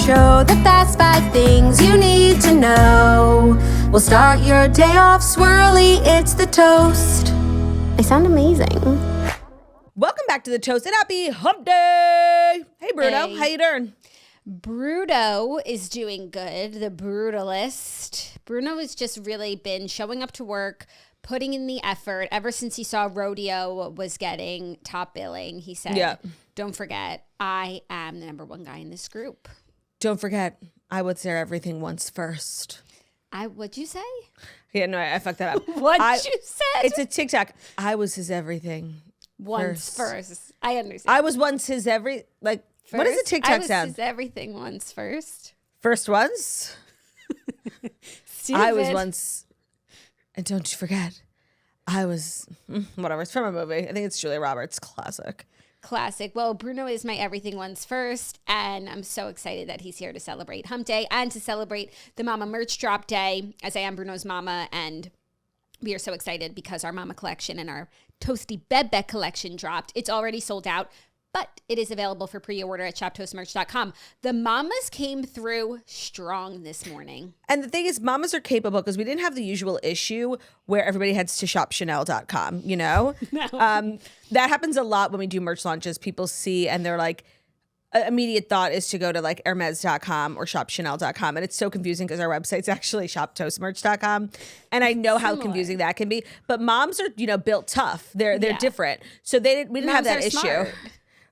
show, the fast 5 things you need to know. We'll start your day off swirly, it's the toast. I sound amazing. Welcome back to the Toast and happy hump day. Hey, Bruno, Hey. how you doing? Bruno is doing good, the brutalist. Bruno has just really been showing up to work, putting in the effort ever since he saw Rodeo was getting top billing. He said, Don't forget, I am the number 1 guy in this group. Don't forget, I would say everything once first. What'd you say? Yeah, no, I fucked that up. What'd you say? It's a TikTok. I was his everything. Once first. I understand. I was once his what does a TikTok I was sound? his everything once first. First once? I was once, and don't you forget, I was, whatever, it's from a movie. I think it's Julia Roberts, classic. Well, Bruno is my everything once first, and I'm so excited that he's here to celebrate Hump Day and to celebrate the Mama merch drop day, as I am Bruno's mama, and we are so excited because our Mama collection and our Toasty Bebe collection dropped. It's already sold out, but it is available for pre-order at shoptoastmerch.com. The mamas came through strong this morning. And the thing is, mamas are capable because we didn't have the usual issue where everybody heads to shopchanel.com, you know? No. That happens a lot when we do merch launches. People see and they're like, immediate thought is to go to like hermes.com or shopchanel.com. And it's so confusing because our website's actually shoptoastmerch.com. And I know how confusing that can be. But moms are, built tough. They're different. So we didn't have that issue. Smart.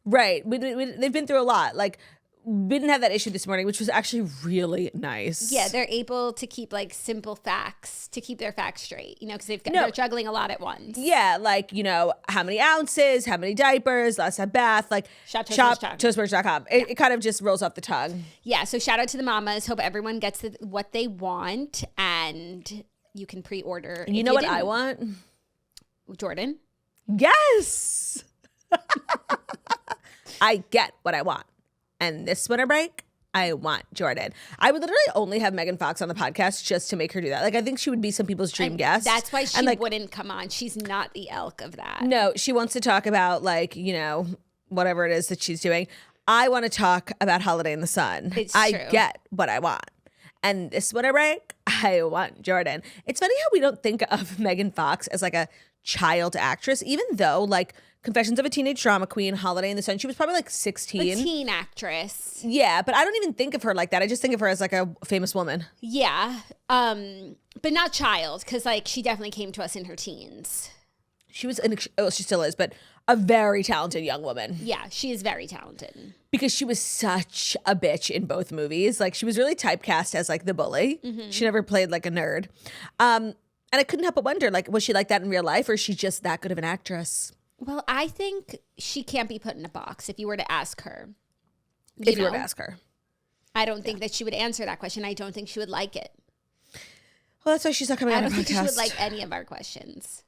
Right. They've been through a lot. Like, we didn't have that issue this morning, which was actually really nice. Yeah, they're able to keep like simple facts, to keep their facts straight, because they're juggling a lot at once. Yeah, like, how many ounces, how many diapers, last time bath, like shoptoastmerch.com. It kind of just rolls off the tongue. Yeah, so shout out to the mamas. Hope everyone gets what they want, and you can pre-order. You know what I want? Jordan? Yes! I get what I want. And this winter break, I want Jordan. I would literally only have Megan Fox on the podcast just to make her do that. Like, I think she would be some people's dream guest. That's why she wouldn't come on. She's not the elk of that. No, she wants to talk about, whatever it is that she's doing. I want to talk about Holiday in the Sun. I get what I want. And this winter break, I want Jordan. It's funny how we don't think of Megan Fox as like a child actress, even though Confessions of a Teenage Drama Queen, Holiday in the Sun, she was probably 16. A teen actress. Yeah, but I don't even think of her like that. I just think of her as like a famous woman. Yeah, but not child, because she definitely came to us in her teens. She was, she still is, but a very talented young woman. Yeah, she is very talented. Because she was such a bitch in both movies. She was really typecast as the bully. Mm-hmm. She never played a nerd. And I couldn't help but wonder, was she like that in real life, or is she just that good of an actress? Well, I think she can't be put in a box if you were to ask her. If you were to ask her. I don't think that she would answer that question. I don't think she would like it. Well, that's why she's not coming on our podcast. I don't think she would like any of our questions.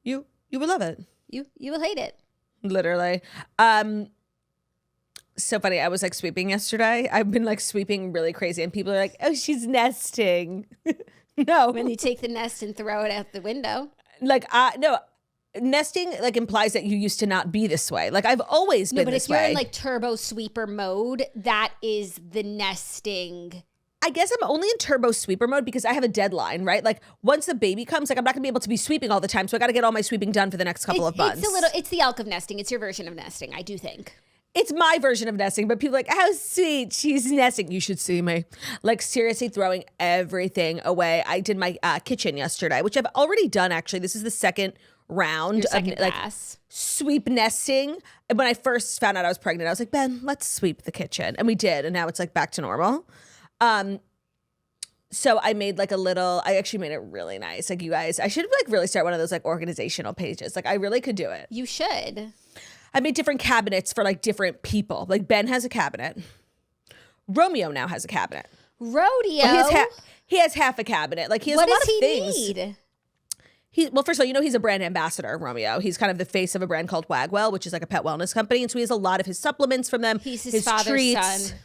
You would love it. You will hate it. Literally. So funny. I was sweeping yesterday. I've been sweeping really crazy, and people are like, "Oh, she's nesting." No. When you take the nest and throw it out the window. No. Nesting implies that you used to not be this way. I've always been this way. No, but if you're in turbo sweeper mode, that is the nesting. I guess I'm only in turbo sweeper mode because I have a deadline, right? Once the baby comes, I'm not gonna be able to be sweeping all the time. So I got to get all my sweeping done for the next couple of months. It's the elk of nesting. It's your version of nesting, I do think. It's my version of nesting, but people are like, how sweet, she's nesting. You should see me. Seriously throwing everything away. I did my kitchen yesterday, which I've already done, actually. This is the second round of sweep nesting. And when I first found out I was pregnant, I was like, Ben, let's sweep the kitchen. And we did. And now it's back to normal. So I made I actually made it really nice. You guys, I should really start one of those organizational pages. I really could do it. You should. I made different cabinets for different people. Ben has a cabinet. Romeo now has a cabinet. Rodeo? Well, he has half a cabinet. He has a lot of things. What does he need? Well, first of all, he's a brand ambassador, Romeo. He's kind of the face of a brand called Wagwell, which is a pet wellness company. And so he has a lot of his supplements from them. He's his father's treats. son.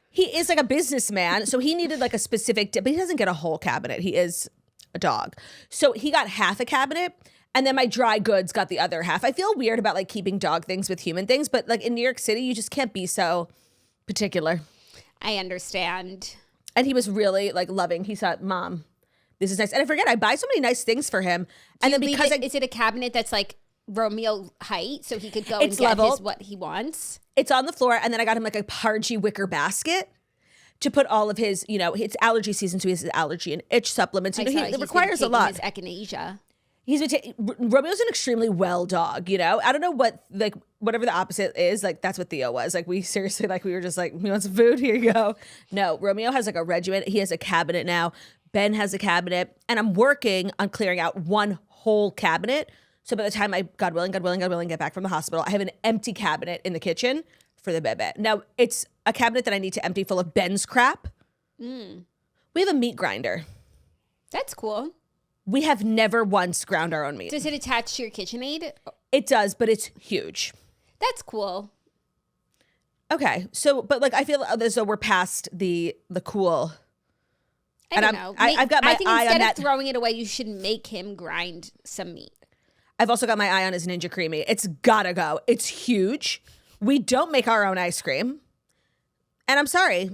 He is a businessman. So he needed a specific, but he doesn't get a whole cabinet. He is a dog. So he got half a cabinet. And then my dry goods got the other half. I feel weird about keeping dog things with human things. But in New York City, you just can't be so particular. I understand. And he was really like loving. He thought, Mom, this is nice. And I forget, I buy so many nice things for him. And then because is it a cabinet that's like Romeo height so he could go and get what he wants? It's on the floor. And then I got him like a Pargy wicker basket to put all of his, it's allergy season, so he has his allergy and itch supplements. It requires a lot. His echinacea. Romeo's an extremely well dog, I don't know what, like, whatever the opposite is, like, that's what Theo was. Like, we seriously, like, we were just like, you want some food? Here you go. No, Romeo has like a regiment. He has a cabinet now. Ben has a cabinet. And I'm working on clearing out one whole cabinet. So by the time I, God willing, get back from the hospital, I have an empty cabinet in the kitchen for the bebe. Now, it's a cabinet that I need to empty full of Ben's crap. We have a meat grinder. That's cool. We have never once ground our own meat. Does it attach to your KitchenAid? It does, but it's huge. That's cool. Okay, so, but like, I feel as though we're past the cool. I don't know. I've got my eye on that. I think instead of throwing it away, you should make him grind some meat. I've also got my eye on his Ninja Creamy. It's gotta go. It's huge. We don't make our own ice cream. And I'm sorry.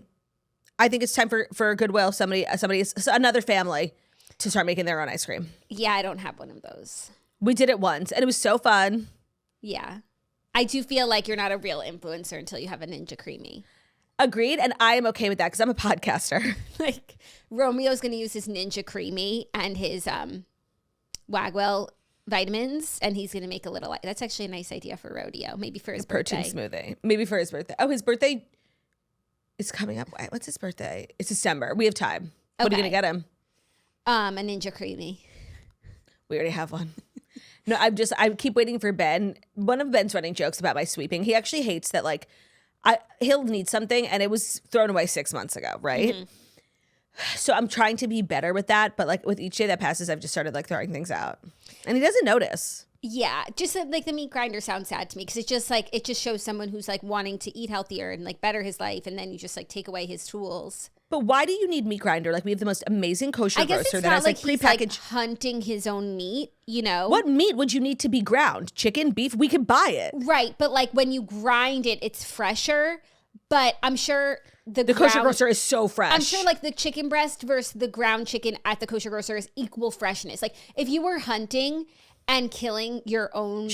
I think it's time for Goodwill, another family to start making their own ice cream. Yeah, I don't have one of those. We did it once, and it was so fun. Yeah. I do feel like you're not a real influencer until you have a Ninja Creamy. Agreed, and I am okay with that because I'm a podcaster. Like, Romeo's going to use his Ninja Creamy and his Wagwell vitamins, and he's going to make a little... That's actually a nice idea for rodeo. Maybe for his birthday. Protein smoothie. Maybe for his birthday. Oh, his birthday is coming up. What's his birthday? It's December. We have time. What are you going to get him? A Ninja Creamy. We already have one. No, I keep waiting for Ben. One of Ben's running jokes about my sweeping. He actually hates that, like, he'll need something, and it was thrown away 6 months ago, right? Mm-hmm. So I'm trying to be better with that, but like with each day that passes, I've just started like throwing things out, and he doesn't notice. Yeah, just like the meat grinder sounds sad to me because it's just like it just shows someone who's like wanting to eat healthier and like better his life, and then you just like take away his tools. But why do you need meat grinder? Like, we have the most amazing kosher grocer that has like prepackaged. He's like hunting his own meat, What meat would you need to be ground? Chicken, beef? We could buy it. Right, but like when you grind it, it's fresher. But I'm sure the kosher grocer is so fresh. I'm sure like the chicken breast versus the ground chicken at the kosher grocer is equal freshness. Like if you were hunting and killing your own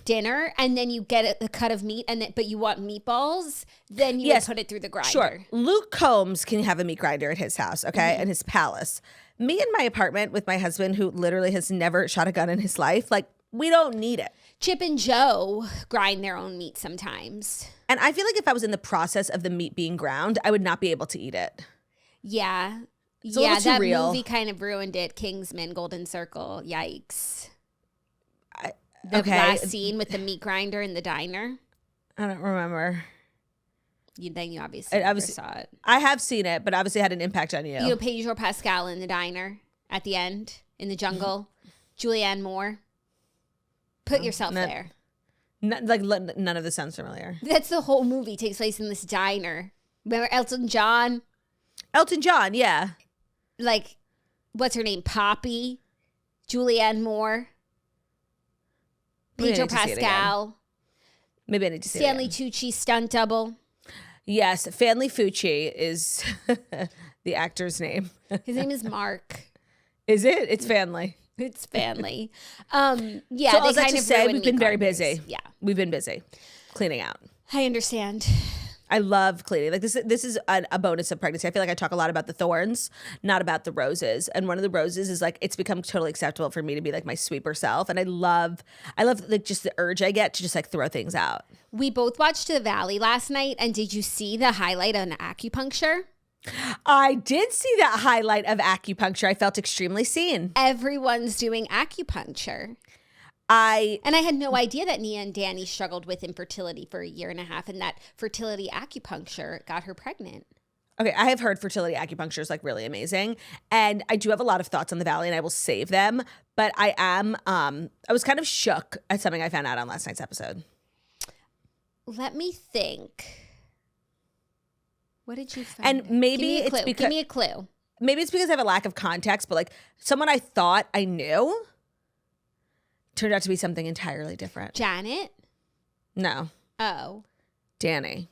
dinner, and then you get a cut of meat, but you want meatballs, then you would put it through the grinder. Sure. Luke Combs can have a meat grinder at his house, okay, and his palace. Me in my apartment with my husband, who literally has never shot a gun in his life, like, we don't need it. Chip and Joe grind their own meat sometimes. And I feel like if I was in the process of the meat being ground, I would not be able to eat it. Yeah. It's that movie kind of ruined it. Kingsman, Golden Circle. Yikes. The last scene with the meat grinder in the diner. I don't remember. You obviously never saw it. I have seen it, but obviously it had an impact on you. Pedro Pascal in the diner at the end, in the jungle. Julianne Moore. Put yourself there. None of this sounds familiar. That's the whole movie takes place in this diner. Remember Elton John? Elton John, yeah. Like, what's her name? Poppy? Julianne Moore? Pedro Pascal? Maybe I need to see Stanley Tucci stunt double. Yes, Stanley Tucci is the actor's name. His name is Mark. Is it? It's Stanley. It's Stanley. Yeah, so they kind of say we've been very busy. Yeah, we've been busy cleaning out. I understand. I love cleaning. Like this is a bonus of pregnancy. I feel like I talk a lot about the thorns, not about the roses. And one of the roses is like, it's become totally acceptable for me to be like my sweeper self. And I love like just the urge I get to just like throw things out. We both watched The Valley last night. And did you see the highlight on acupuncture? I did see that highlight of acupuncture. I felt extremely seen. Everyone's doing acupuncture. I had no idea that Nia and Danny struggled with infertility for a year and a half, and that fertility acupuncture got her pregnant. Okay, I have heard fertility acupuncture is like really amazing, and I do have a lot of thoughts on the Valley, and I will save them. But I was kind of shook at something I found out on last night's episode. Let me think. What did you find? And maybe it's because give me a clue. Maybe it's because I have a lack of context, but like someone I thought I knew turned out to be something entirely different. Janet? No. Oh. Danny.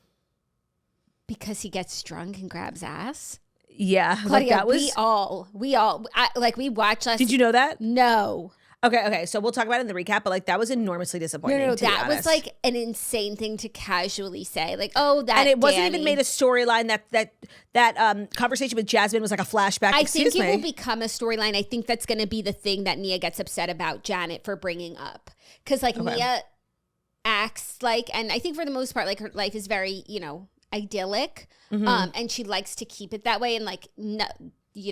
Because he gets drunk and grabs ass. Yeah, Claudia, like that was. we watched last. Did you know that? No. Okay. So we'll talk about it in the recap, but like that was enormously disappointing. No, to be that was honest. like an insane thing to casually say. Like, oh, that. And it wasn't Danny. even made a storyline. That conversation with Jasmine was like a flashback. I think it will become a storyline. I think that's going to be the thing that Nia gets upset about Janet for bringing up. Because like Nia acts like, and I think for the most part, like her life is very, idyllic. And she likes to keep it that way. And like, no,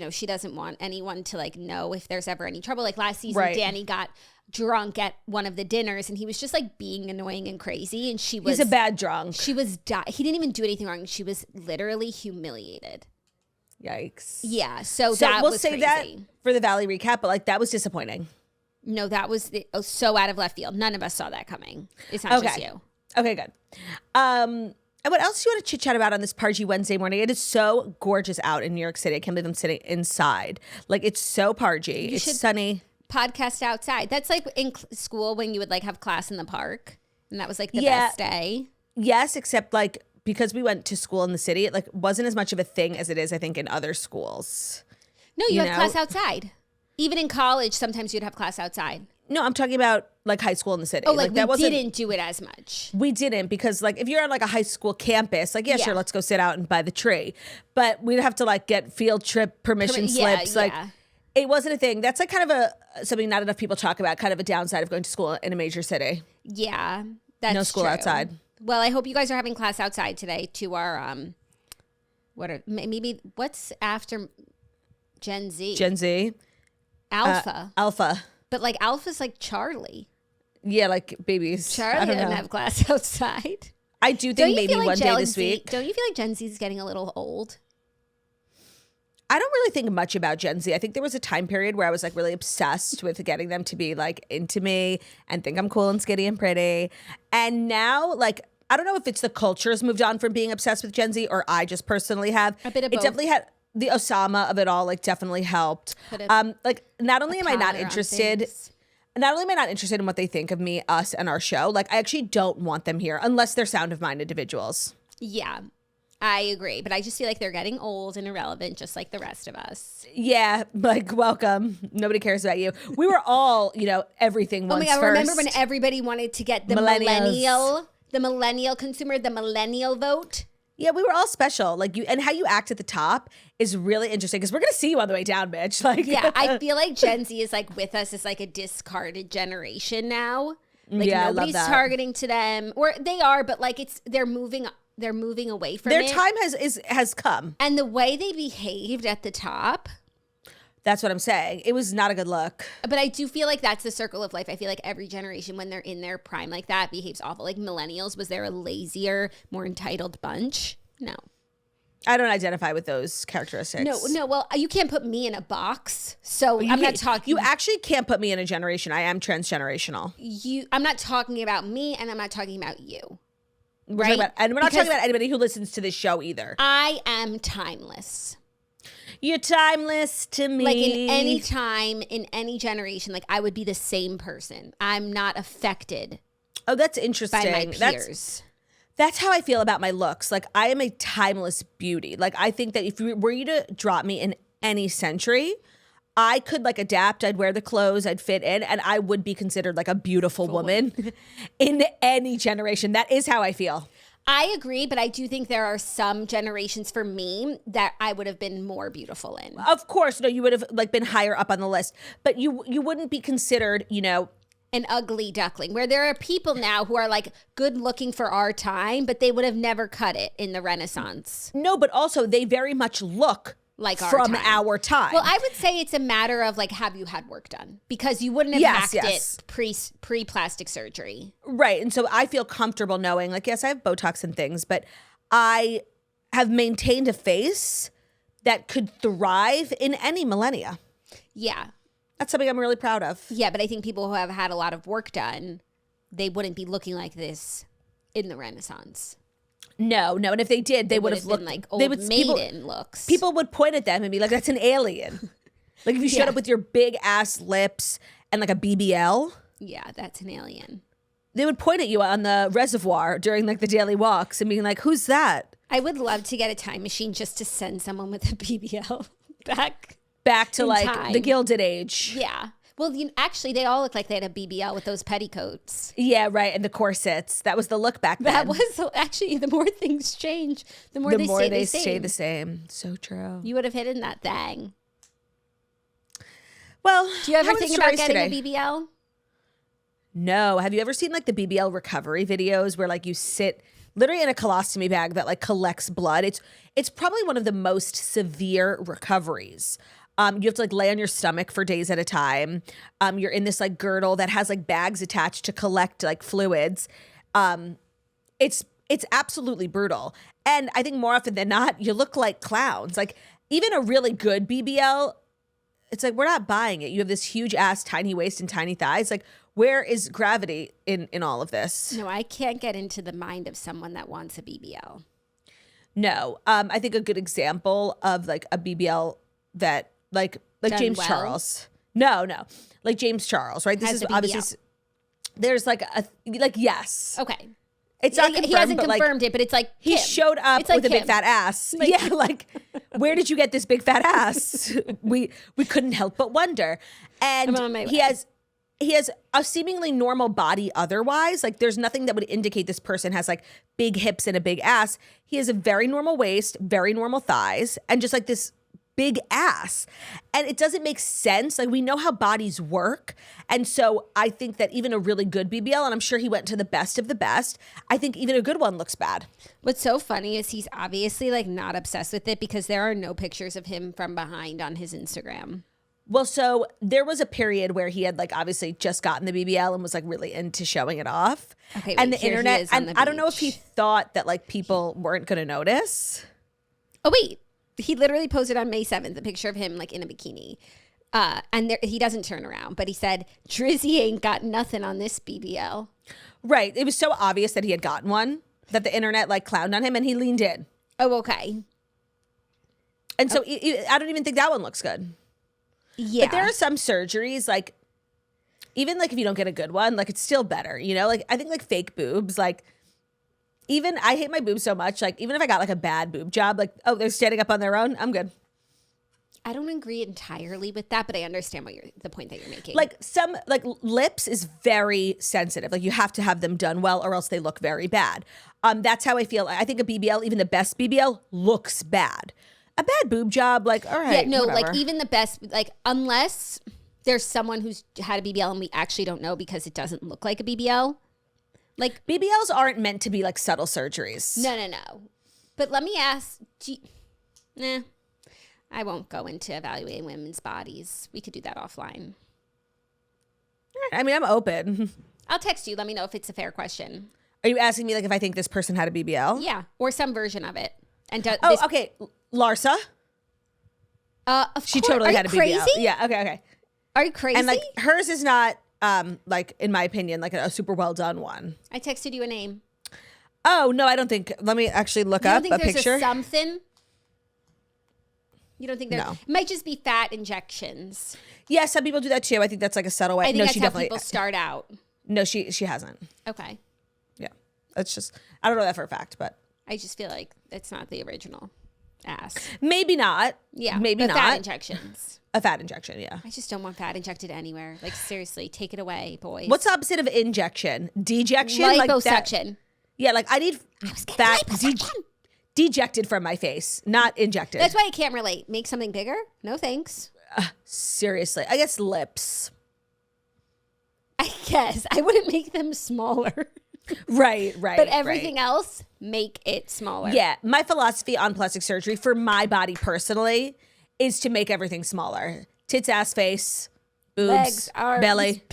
she doesn't want anyone to like know if there's ever any trouble. Like last season, Danny got drunk at one of the dinners and he was just like being annoying and crazy. And he's a bad drunk. She was, he didn't even do anything wrong. She was literally humiliated. Yikes. Yeah. So that we'll was save crazy. that for the Valley recap, but like that was disappointing. No, that was so out of left field. None of us saw that coming. It's not just you. Okay, good. And what else do you want to chit chat about on this Pargy Wednesday morning? It is so gorgeous out in New York City. I can't believe I'm sitting inside. Like it's so pargy. It's sunny. Podcast outside. That's like in school when you would like have class in the park, and that was like the best day. Yes, except like because we went to school in the city, it like wasn't as much of a thing as it is, I think, in other schools. No, you have class outside. Even in college, sometimes you'd have class outside. No, I'm talking about like high school in the city. Oh, like that we didn't do it as much. We didn't because like if you're on like a high school campus, like sure, let's go sit out and by the tree. But we'd have to like get field trip permission slips. Like it wasn't a thing. That's like kind of something not enough people talk about, kind of a downside of going to school in a major city. Yeah, that's no school true. outside. Well, I hope you guys are having class outside today to our what's after Gen Z? Gen Z. Alpha. Alpha. But like Alpha's like Charlie. Yeah, like babies. Charlie doesn't have class outside. I do think maybe one day this week. Don't you feel like Gen Z is getting a little old? I don't really think much about Gen Z. I think there was a time period where I was like really obsessed with getting them to be like into me and think I'm cool and skinny and pretty. And now like, I don't know if it's the culture has moved on from being obsessed with Gen Z or I just personally have. A bit of both. It definitely had the Osama of it all like definitely helped. Like not only am I not interested in what they think of me, us, and our show, like I actually don't want them here unless they're sound of mind individuals. Yeah, I agree. But I just feel like they're getting old and irrelevant just like the rest of us. Yeah, like welcome. Nobody cares about you. We were all, everything once first. Oh my God, remember when everybody wanted to get the millennial consumer, the millennial vote? Yeah, we were all special. Like you, and how you act at the top is really interesting because we're gonna see you on the way down, bitch. Like, yeah, I feel like Gen Z is like with us as like a discarded generation now. Like nobody's targeting to them, or they are, but like they're moving away from their it. time has come. And the way they behaved at the top. That's what I'm saying. It was not a good look. But I do feel like that's the circle of life. I feel like every generation, when they're in their prime like that, behaves awful. Like millennials, was there a lazier, more entitled bunch? No. I don't identify with those characteristics. No. Well, you can't put me in a box. So I'm not talking. You actually can't put me in a generation. I am transgenerational. I'm not talking about me, and I'm not talking about you. Right? And we're not talking about anybody who listens to this show either. I am timeless. You're timeless to me. Like in any time, in any generation, like I would be the same person. I'm not affected. Oh, that's interesting. By my peers. That's how I feel about my looks. Like I am a timeless beauty. Like I think that if you were to drop me in any century, I could like adapt. I'd wear the clothes, I'd fit in, and I would be considered like a beautiful woman in any generation. That is how I feel. I agree, but I do think there are some generations for me that I would have been more beautiful in. Of course, no, you would have like been higher up on the list, but you wouldn't be considered, an ugly duckling, where there are people now who are like good looking for our time, but they would have never cut it in the Renaissance. No, but also they very much look like from our time. Well, I would say it's a matter of like, have you had work done? Because you wouldn't have hacked it pre plastic surgery. Right. And so I feel comfortable knowing like, yes, I have Botox and things, but I have maintained a face that could thrive in any millennia. Yeah. That's something I'm really proud of. Yeah, but I think people who have had a lot of work done, they wouldn't be looking like this in the Renaissance. No. And if they did, they would have looked like old maiden looks. People would point at them and be like, that's an alien. Like if you showed up with your big ass lips and like a BBL. Yeah, that's an alien. They would point at you on the reservoir during like the daily walks and being like, who's that? I would love to get a time machine just to send someone with a BBL back to in like time. the Gilded Age. Yeah. Well, actually, they all look like they had a BBL with those petticoats. Yeah, right. And the corsets. That was the look back then. That was actually, the more things change, the more they stay the same. So true. You would have hidden that thing. Well, do you ever how are the think about stories getting today? a BBL? No. Have you ever seen like the BBL recovery videos where like you sit literally in a colostomy bag that like collects blood? It's probably one of the most severe recoveries. You have to like lay on your stomach for days at a time. You're in this like girdle that has like bags attached to collect like fluids. It's absolutely brutal. And I think more often than not, you look like clowns. Like even a really good BBL, it's like, we're not buying it. You have this huge ass, tiny waist and tiny thighs. Like, where is gravity in all of this? No, I can't get into the mind of someone that wants a BBL. No. I think a good example of like a BBL that like Done James well? Charles. No. Like James Charles, right? This Has is a BBL. obviously, there's like yes. Okay. It's not confirmed, he hasn't but confirmed like, it, but it's like he him. showed up It's like with a big him. fat ass. Like- yeah, like where did you get this big fat ass? we couldn't help but wonder. And I'm on my he way. has a seemingly normal body otherwise. Like there's nothing that would indicate this person has like big hips and a big ass. He has a very normal waist, very normal thighs, and just like this big ass. And it doesn't make sense. Like we know how bodies work. And so I think that even a really good BBL, and I'm sure he went to the best of the best, I think even a good one looks bad. What's so funny is he's obviously like not obsessed with it because there are no pictures of him from behind on his Instagram. Well, so there was a period where he had like obviously just gotten the BBL and was like really into showing it off. Okay, and wait, the here he internet, is on and the I don't know if he beach. thought that like people weren't going to notice. Oh, wait. He literally posted on May 7th a picture of him like in a bikini. And there, he doesn't turn around, but he said, Drizzy ain't got nothing on this BBL. Right. It was so obvious that he had gotten one that the internet like clowned on him and he leaned in. Oh, okay. And so I don't even think that one looks good. Yeah. But there are some surgeries like even like if you don't get a good one, like it's still better, you know? Like I think like fake boobs, like even I hate my boobs so much, like even if I got like a bad boob job, like oh, they're standing up on their own, I'm good. I don't agree entirely with that, but I understand what the point that you're making. Like some like lips is very sensitive. Like you have to have them done well or else they look very bad. That's how I feel. I think a BBL, even the best BBL, looks bad. A bad boob job, like all right, yeah, no, whatever. like even the best, like unless there's someone who's had a BBL and we actually don't know because it doesn't look like a BBL. Like BBLs aren't meant to be like subtle surgeries. No. But let me ask, I won't go into evaluating women's bodies. We could do that offline. I mean, I'm open. I'll text you. Let me know if it's a fair question. Are you asking me like if I think this person had a BBL? Yeah, or some version of it. And Okay. Larsa. She course. totally Are had a you BBL. crazy? Yeah. Okay. Are you crazy? And like hers is not like in my opinion like a super well done one. I texted you a name. Oh no, I don't think. Let me actually look You don't up think a there's picture. a something? You don't think there? No. It might just be fat injections. Yeah, some people do that too. I think that's like a subtle way. I think No, that's she how definitely. people start out. No, she hasn't. Okay. Yeah, that's just. I don't know that for a fact, but I just feel like it's not the original ass. maybe not. Yeah. maybe but not. Fat injections. A fat injection. Yeah. I just don't want fat injected anywhere. Like seriously, take it away, boys. What's the opposite of injection? Dejection. Like that. Liposuction. Yeah, like I need fat dejected from my face, not injected. That's why I can't relate. Make something bigger? No thanks. Seriously, I guess lips. I guess I wouldn't make them smaller, Right. but everything else, make it smaller. Yeah, my philosophy on plastic surgery for my body personally is to make everything smaller. Tits, ass, face, boobs, Legs, arms. belly,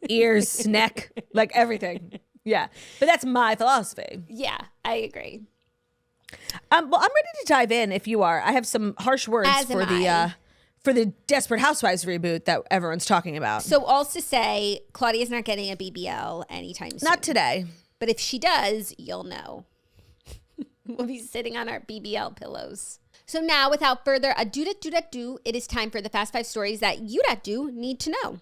ears, neck, like everything. Yeah, but that's my philosophy. Yeah, I agree. Well, I'm ready to dive in if you are. I have some harsh words As for am the I. for the Desperate Housewives reboot that everyone's talking about. So also say Claudia's not getting a BBL anytime soon. Not today. But if she does, you'll know. We'll be sitting on our BBL pillows. So now, without further ado, it is time for the Fast 5 stories that you need to know.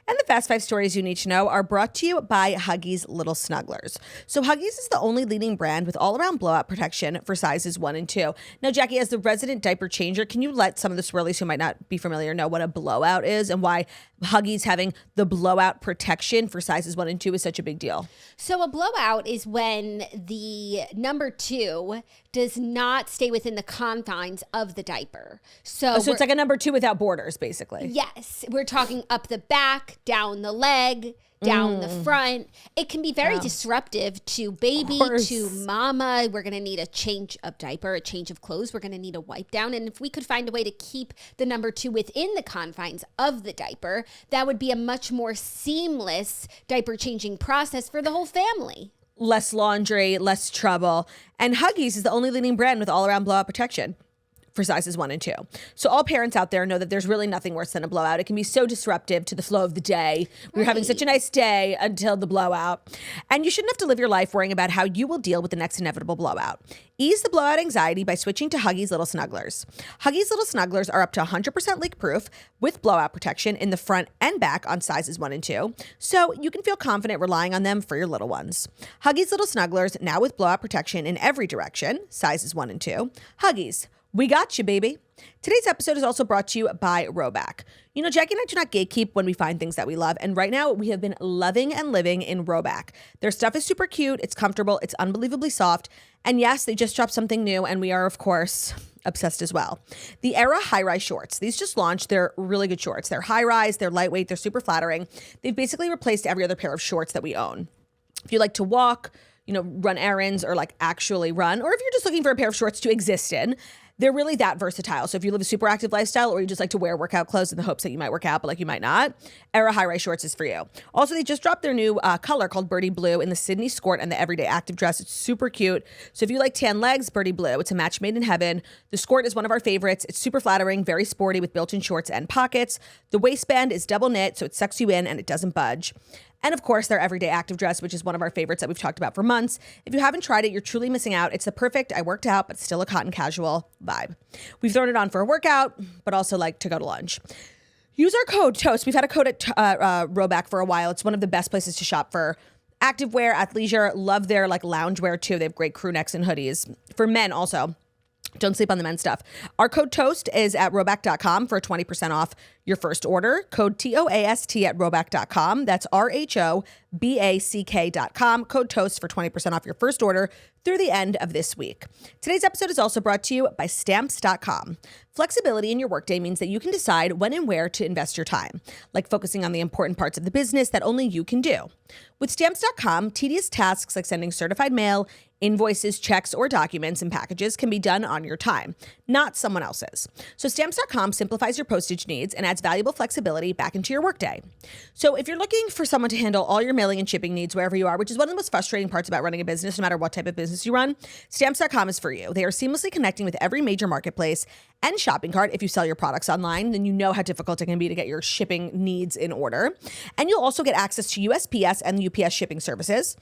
And the Fast 5 stories you need to know are brought to you by Huggies Little Snugglers. So Huggies is the only leading brand with all-around blowout protection for sizes 1 and 2. Now, Jackie, as the resident diaper changer, can you let some of the swirlies who might not be familiar know what a blowout is and why Huggies having the blowout protection for sizes 1 and 2 is such a big deal? So a blowout is when the number 2 does not stay within the confines of the diaper. So it's like a number 2 without borders, basically. Yes. We're talking up the back, down the leg, down the front. It can be very disruptive to baby, to mama. We're going to need a change of diaper, a change of clothes. We're going to need a wipe down. And if we could find a way to keep the number 2 within the confines of the diaper, that would be a much more seamless diaper changing process for the whole family. Less laundry, less trouble. And Huggies is the only leading brand with all-around blowout protection for sizes 1 and 2. So all parents out there know that there's really nothing worse than a blowout. It can be so disruptive to the flow of the day. We're having such a nice day until the blowout. And you shouldn't have to live your life worrying about how you will deal with the next inevitable blowout. Ease the blowout anxiety by switching to Huggies Little Snugglers. Huggies Little Snugglers are up to 100% leak-proof with blowout protection in the front and back on sizes 1 and 2, so you can feel confident relying on them for your little ones. Huggies Little Snugglers, now with blowout protection in every direction, sizes 1 and 2. Huggies, we got you, baby. Today's episode is also brought to you by Roback. You know, Jackie and I do not gatekeep when we find things that we love, and right now we have been loving and living in Roback. Their stuff is super cute, it's comfortable, it's unbelievably soft, and yes, they just dropped something new, and we are, of course, obsessed as well. The Era high-rise shorts. These just launched. They're really good shorts. They're high-rise, they're lightweight, they're super flattering. They've basically replaced every other pair of shorts that we own. If you like to walk, you know, run errands or like actually run, or if you're just looking for a pair of shorts to exist in, they're really that versatile. So if you live a super active lifestyle or you just like to wear workout clothes in the hopes that you might work out, but like you might not, Era high-rise shorts is for you. Also, they just dropped their new color called Birdie Blue in the Sydney skirt and the everyday active dress. It's super cute. So if you like tan legs, Birdie Blue. It's a match made in heaven. The skirt is one of our favorites. It's super flattering, very sporty with built-in shorts and pockets. The waistband is double knit, so it sucks you in and it doesn't budge. And of course, their everyday active dress, which is one of our favorites that we've talked about for months. If you haven't tried it, you're truly missing out. It's the perfect, I worked out, but still a cotton casual vibe. We've thrown it on for a workout, but also like to go to lunch. Use our code TOAST. We've had a code at Roback for a while. It's one of the best places to shop for activewear, athleisure. Love their like loungewear too. They have great crew necks and hoodies. For men also. Don't sleep on the men's stuff. Our code TOAST is at roback.com for 20% off your first order. Code TOAST at roback.com. That's RHOBACK.com. Code TOAST for 20% off your first order through the end of this week. Today's episode is also brought to you by Stamps.com. Flexibility in your workday means that you can decide when and where to invest your time, like focusing on the important parts of the business that only you can do. With Stamps.com, tedious tasks like sending certified mail, invoices, checks, or documents and packages can be done on your time, not someone else's. So Stamps.com simplifies your postage needs and adds valuable flexibility back into your workday. So if you're looking for someone to handle all your mailing and shipping needs wherever you are, which is one of the most frustrating parts about running a business, no matter what type of business you run, Stamps.com is for you. They are seamlessly connecting with every major marketplace and shopping cart. If you sell your products online, then you know how difficult it can be to get your shipping needs in order. And you'll also get access to USPS and the UPS shipping services.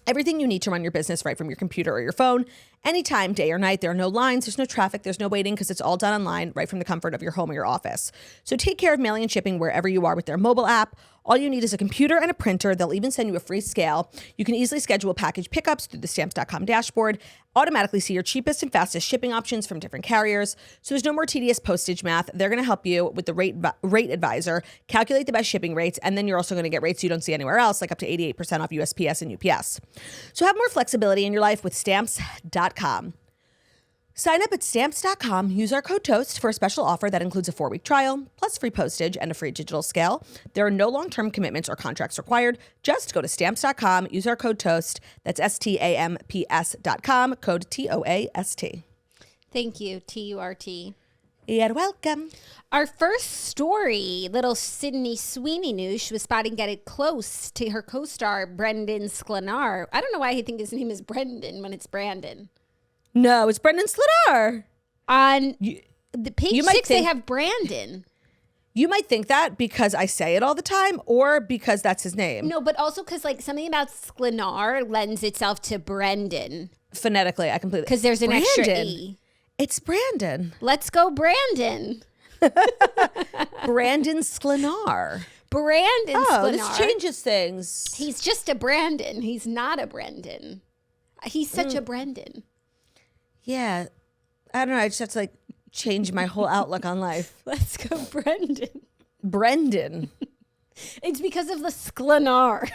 Everything you need to run your business right from your computer or your phone, anytime, day or night. There are no lines, there's no traffic, there's no waiting because it's all done online right from the comfort of your home or your office. So take care of mailing and shipping wherever you are with their mobile app. All you need is a computer and a printer. They'll even send you a free scale. You can easily schedule package pickups through the Stamps.com dashboard, automatically see your cheapest and fastest shipping options from different carriers. So there's no more tedious postage math. They're going to help you with the rate advisor, calculate the best shipping rates, and then you're also going to get rates you don't see anywhere else, like up to 88% off USPS and UPS. So have more flexibility in your life with Stamps.com. Sign up at Stamps.com, use our code TOAST for a special offer that includes a 4-week trial, plus free postage and a free digital scale. There are no long-term commitments or contracts required. Just go to Stamps.com, use our code TOAST, that's STAMPS.com, code TOAST. Thank you, TURT. You're welcome. Our first story, little Sydney Sweeney news. She was spotting getting close to her co-star, Brandon Sklenar. I don't know why I think his name is Brendan when it's Brandon. No, it's Brandon Sklenar. On the page 6, they have Brandon. You might think that because I say it all the time or because that's his name. No, but also because like something about Sklenar lends itself to Brendan. Phonetically, I completely. Because there's an extra E. It's Brandon. Let's go, Brandon. Brandon Sklenar. Brandon Sklenar. This changes things. He's just a Brandon. He's not a Brendan. He's such a Brendan. Yeah. I don't know. I just have to like change my whole outlook on life. Let's go, Brendan. Brendan. It's because of the Sklenar.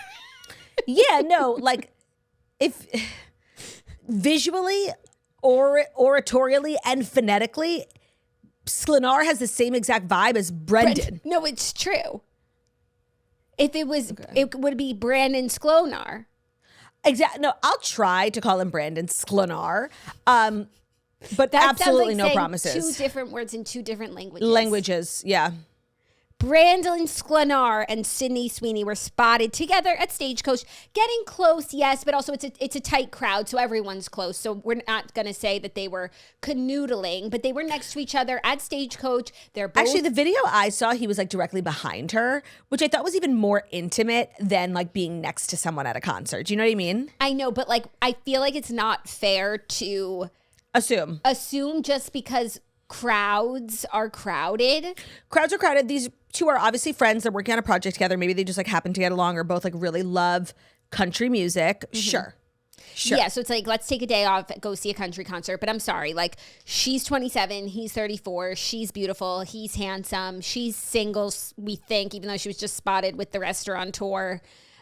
Yeah, no, like if visually, oratorially, and phonetically, Sklenar has the same exact vibe as Brendan. No, it's true. If it was, it would be Brandon Sklenar. Exactly. No, I'll try to call him Brandon Sklenar. But That absolutely sounds no like saying promises. 2 different words in 2 different languages. Languages, yeah. Brandon Sklenar and Sydney Sweeney were spotted together at Stagecoach, getting close, yes, but also it's a tight crowd, so everyone's close. So we're not going to say that they were canoodling, but they were next to each other at Stagecoach. They're both Actually, the video I saw, he was like directly behind her, which I thought was even more intimate than like being next to someone at a concert. Do you know what I mean? I know, but like I feel like it's not fair to Assume just because crowds are crowded. Crowds are crowded. These two are obviously friends. They're working on a project together. Maybe they just like happen to get along or both like really love country music. Sure. Yeah, so it's like, let's take a day off, go see a country concert. But I'm sorry, like, she's 27, he's 34, she's beautiful, he's handsome, she's single, we think, even though she was just spotted with the restaurateur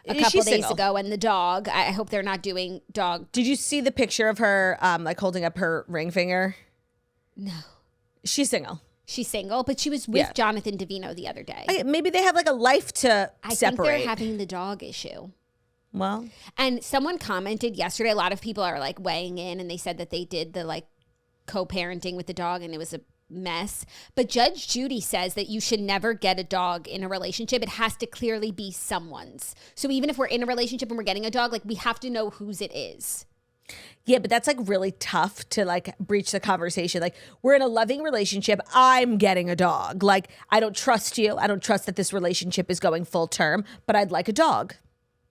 a couple She's days single. ago, and the dog. I hope they're not doing dog. Did you see the picture of her like holding up her ring finger? No. She's single. She's single, but she was with Yeah. Jonathan Davino the other day. Maybe they have like a life to I think separate. they're having the dog issue. Well, And someone commented yesterday, a lot of people are like weighing in, and they said that they did the like co-parenting with the dog and it was a mess. But Judge Judy says that you should never get a dog in a relationship. It has to clearly be someone's. So even if we're in a relationship and we're getting a dog, like we have to know whose it is. yeah, but that's like really tough to like breach the conversation. Like, we're in a loving relationship. I'm getting a dog. Like, I don't trust you. I don't trust that this relationship is going full term, but I'd like a dog.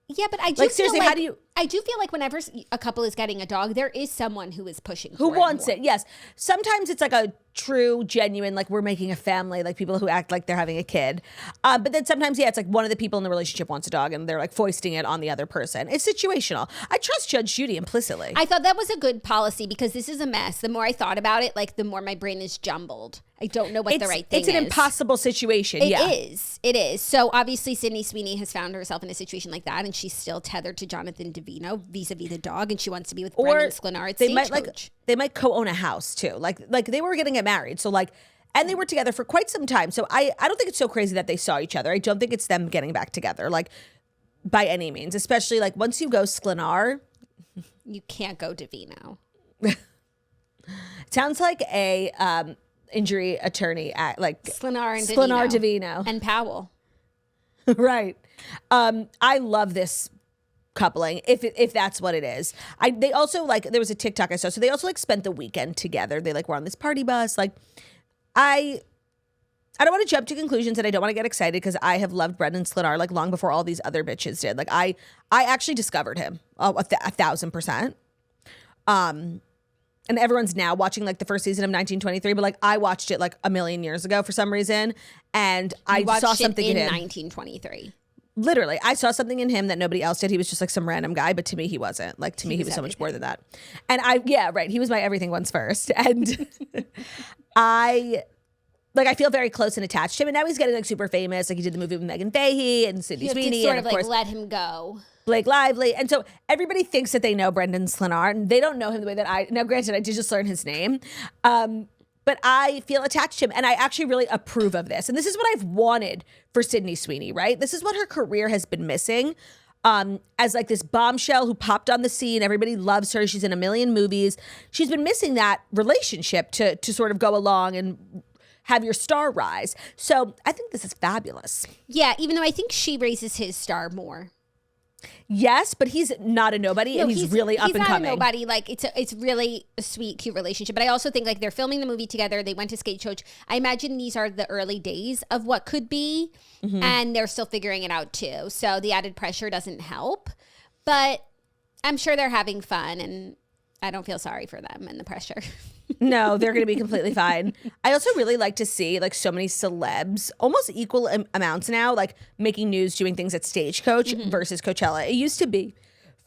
Yeah, but I do Like, feel seriously, like, how do you- I do feel like whenever a couple is getting a dog, there is someone who is pushing Who for wants more. it? Yes. Sometimes it's like a true, genuine, like we're making a family, like people who act like they're having a kid. But then sometimes, yeah, it's like one of the people in the relationship wants a dog and they're like foisting it on the other person. It's situational. I trust Judge Judy implicitly. I thought that was a good policy because this is a mess. The more I thought about it, like the more my brain is jumbled. I don't know what the right thing is. It's an impossible situation. It yeah. is. It is. So obviously Sydney Sweeney has found herself in a situation like that, and she's still tethered to Jonathan Davino vis-a-vis the dog, and she wants to be with Brandon Sklenar at they might Stagecoach. they might co-own a house too. Like they were going to get married. So like, and they were together for quite some time. So I don't think it's so crazy that they saw each other. I don't think it's them getting back together, like by any means, especially like once you go Sklenar. You can't go Davino. Sounds like a injury attorney at like Sklenar and Sklenar Davino. Davino. And Powell. Right. I love this coupling if that's what it is. They also like, there was a TikTok I saw, so they also like spent the weekend together. They like were on this party bus. Like I don't want to jump to conclusions and I don't want to get excited because I have loved Brandon Sklenar like long before all these other bitches did. Like I actually discovered him 1,000%. And everyone's now watching like the first season of 1923, but like I watched it like a million years ago for some reason, and I saw something in in him. 1923. Literally, I saw something in him that nobody else did. He was just like some random guy, but to me, he wasn't. Like to me, he was so much more than that. And he was my everything once first, and I feel very close and attached to him. And now he's getting like super famous. Like he did the movie with Meghan and Sydney You have Sweeney, to sort and of of like course let him go. Blake Lively. And so everybody thinks that they know Brandon Sklenar, and they don't know him the way that I. Now, granted, I did just learn his name, but I feel attached to him, and I actually really approve of this. And this is what I've wanted for Sydney Sweeney, right? This is what her career has been missing. As like this bombshell who popped on the scene, everybody loves her. She's in a million movies. She's been missing that relationship to sort of go along and have your star rise. So I think this is fabulous. Yeah, even though I think she raises his star more. Yes, but he's not a nobody, and he's really up and coming. He's not a nobody. Like it's really a sweet, cute relationship. But I also think like they're filming the movie together. They went to Stagecoach. I imagine these are the early days of what could be, and they're still figuring it out too. So the added pressure doesn't help. But I'm sure they're having fun, and I don't feel sorry for them and the pressure. No, they're going to be completely fine. I also really like to see like so many celebs, almost equal amounts now, like making news, doing things at Stagecoach versus Coachella. It used to be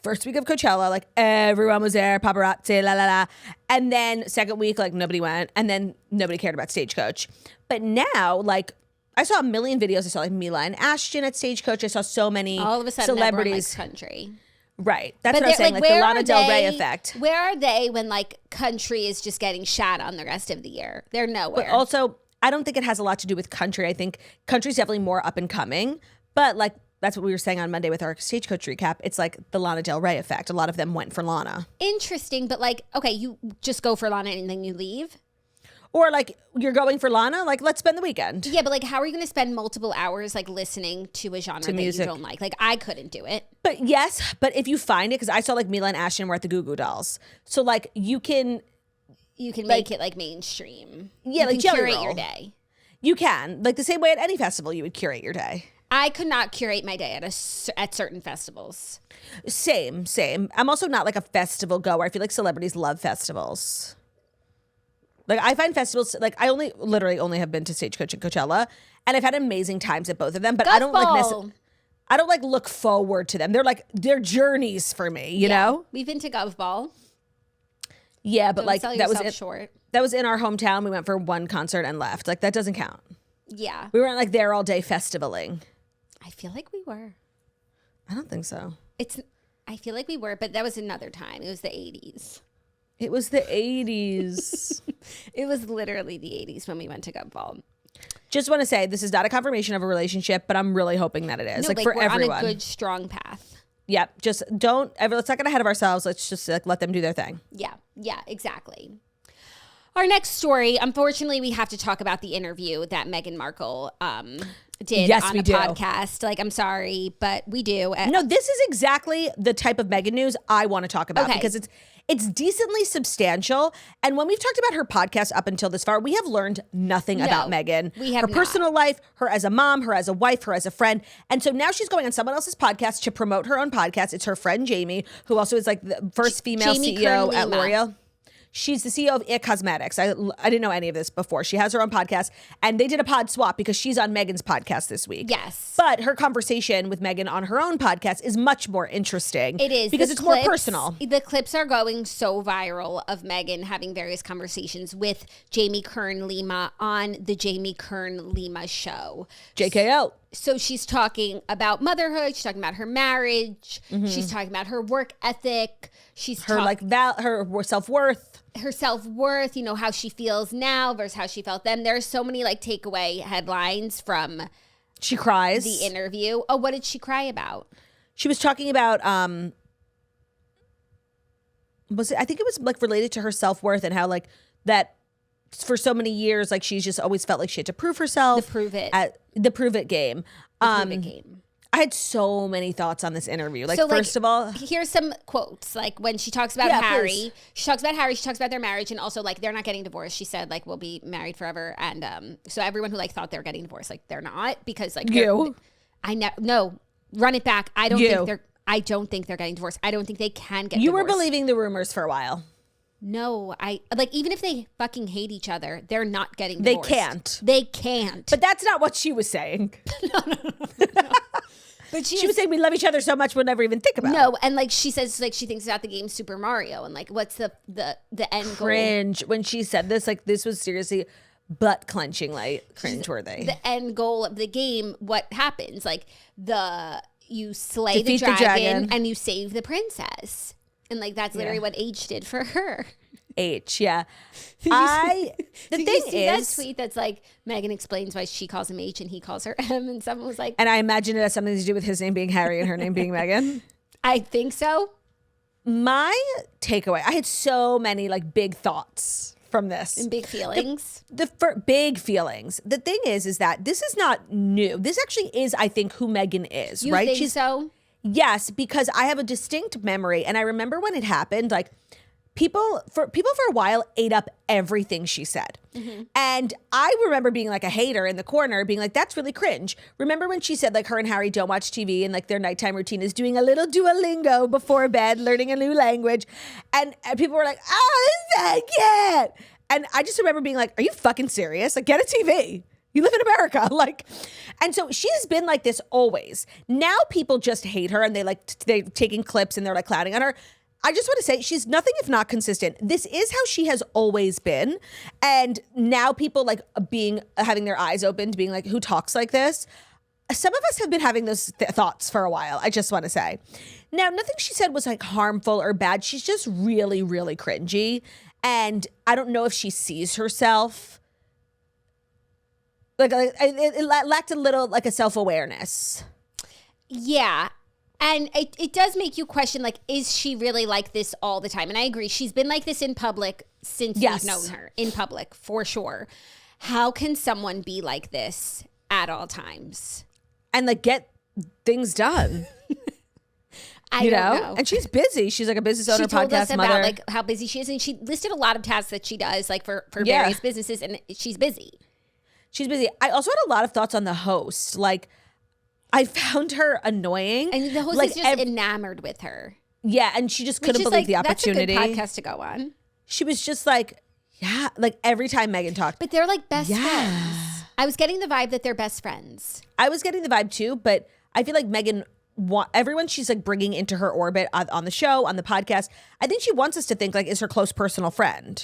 first week of Coachella, like everyone was there, paparazzi, la la la. And then second week, like nobody went. And then nobody cared about Stagecoach. But now, like, I saw a million videos. I saw like Mila and Ashton at Stagecoach. I saw so many All of a sudden, celebrities. everyone likes country. Right. That's what I'm saying, like the Lana Del Rey effect. Where are they when like country is just getting shat on the rest of the year? They're nowhere. But also, I don't think it has a lot to do with country. I think country's definitely more up and coming. But like, that's what we were saying on Monday with our Stagecoach recap. It's like the Lana Del Rey effect. A lot of them went for Lana. Interesting. But like, okay, you just go for Lana and then you leave? Or like you're going for Lana, like let's spend the weekend. Yeah, but like how are you going to spend multiple hours like listening to a genre that music. you don't like? Like I couldn't do it. But yes, but if you find it, because I saw like Mila and Ashton were at the Goo Goo Dolls. So like you can make it like mainstream. Yeah, you like can Jelly curate Roll. your day. You can. Like the same way at any festival you would curate your day. I could not curate my day at certain festivals. Same. I'm also not like a festival goer. I feel like celebrities love festivals. Like I find festivals, like I literally only have been to Stagecoach and Coachella, and I've had amazing times at both of them. But I don't I don't like look forward to them. They're journeys for me, you know. We've been to Gov Ball. Yeah, but Don't like sell that was yourself short. That was in our hometown. We went for one concert and left. Like that doesn't count. Yeah, We weren't like there all day festivaling. I feel like we were. I don't think so. I feel like we were, but that was another time. It was the 80s. It was the 80s. It was literally the 80s when we went to Gov Ball. Just want to say this is not a confirmation of a relationship, but I'm really hoping that it is. No, like like for we're everyone. on a good, strong path. Yep. Just let's not get ahead of ourselves. Let's just like let them do their thing. Yeah, exactly. Our next story, unfortunately, we have to talk about the interview that Meghan Markle did on a podcast. Like, I'm sorry, but we do. No, this is exactly the type of Meghan news I want to talk about because it's decently substantial. And when we've talked about her podcast up until this far, we have learned nothing about Meghan. We have her not. personal life, her as a mom, her as a wife, her as a friend. And so now she's going on someone else's podcast to promote her own podcast. It's her friend Jamie, who also is like the first female Jamie CEO at Kern-Lima. L'Oreal. She's the CEO of It Cosmetics. I didn't know any of this before. She has her own podcast, and they did a pod swap because she's on Meghan's podcast this week. Yes. But her conversation with Meghan on her own podcast is much more interesting. It is. Because it's more personal. The clips are going so viral of Meghan having various conversations with Jamie Kern-Lima on the Jamie Kern-Lima show. JKL. So she's talking about motherhood. She's talking about her marriage. She's talking about her work ethic. She's Her her self-worth. her self-worth, you know, how she feels now versus how she felt then. There's so many like takeaway headlines from She cries. the interview. Oh, what did she cry about? She was talking about I think it was like related to her self-worth and how like that for so many years, like she's just always felt like she had to prove herself. The prove it. At the prove it game. Prove it game. I had so many thoughts on this interview. Like, So, first of all, here's some quotes. Like when she talks about Yeah, Harry, please. she talks about their marriage, and also like they're not getting divorced. She said like we'll be married forever, and so everyone who like thought they're getting divorced, like they're not because like You. no, run it back. I don't You. think they're getting divorced. I don't think they can get you divorced. were believing the rumors for a while. No, I like even if they fucking hate each other, they're not getting They divorced. can't. They can't. But that's not what she was saying. But She was saying we love each other so much we'll never even think about it. no, and like she says, like she thinks about the game Super Mario, and like what's the end goal? Cringe. When she said this, like this was seriously butt clenching, like cringeworthy. The end goal of the game. What happens? Like you slay Defeat the the dragon dragon. and you save the princess, and like that's literally what H did for her. H, yeah. The Did thing you see that is, tweet that's like Meghan explains why she calls him H and he calls her M, and someone was like, and I imagine it has something to do with his name being Harry and her name being Meghan. I think so. My takeaway, I had so many like big thoughts from this. And big feelings. Big feelings. The thing is that this is not new. This actually is, I think, who Meghan is, You right? think so? Yes, because I have a distinct memory, and I remember when it happened, like people for a while ate up everything she said. And I remember being like a hater in the corner, being like, that's really cringe. Remember when she said like her and Harry don't watch TV and like their nighttime routine is doing a little Duolingo before bed, learning a new language. And people were like, oh, this is so cute. And I just remember being like, are you fucking serious? Like, get a TV. You live in America. Like, and so she has been like this always. Now people just hate her and they're taking clips and they're like clowning on her. I just want to say she's nothing if not consistent. This is how she has always been. And now people like having their eyes opened, being like, who talks like this? Some of us have been having those thoughts for a while. I just want to say. Now, nothing she said was like harmful or bad. She's just really, really cringy. And I don't know if she sees herself. Like it lacked a little like a self-awareness. Yeah. And it does make you question, like, is she really like this all the time? And I agree. She's been like this in public since we've known her. In public, for sure. How can someone be like this at all times? And, like, get things done. I don't know. And she's busy. She's, like, a business owner, podcast mother. She told us about, like, how busy she is. And she listed a lot of tasks that she does, like, for various businesses. And she's busy. She's busy. I also had a lot of thoughts on the host. Like, I found her annoying. And the host like, is just enamored with her. Yeah, and she just couldn't believe the opportunity. That's a good podcast to go on. She was just like, yeah, like every time Meghan talked. But they're like best friends. I was getting the vibe that they're best friends. I was getting the vibe too, but I feel like Meghan, everyone she's like bringing into her orbit on the show, on the podcast, I think she wants us to think like is her close personal friend.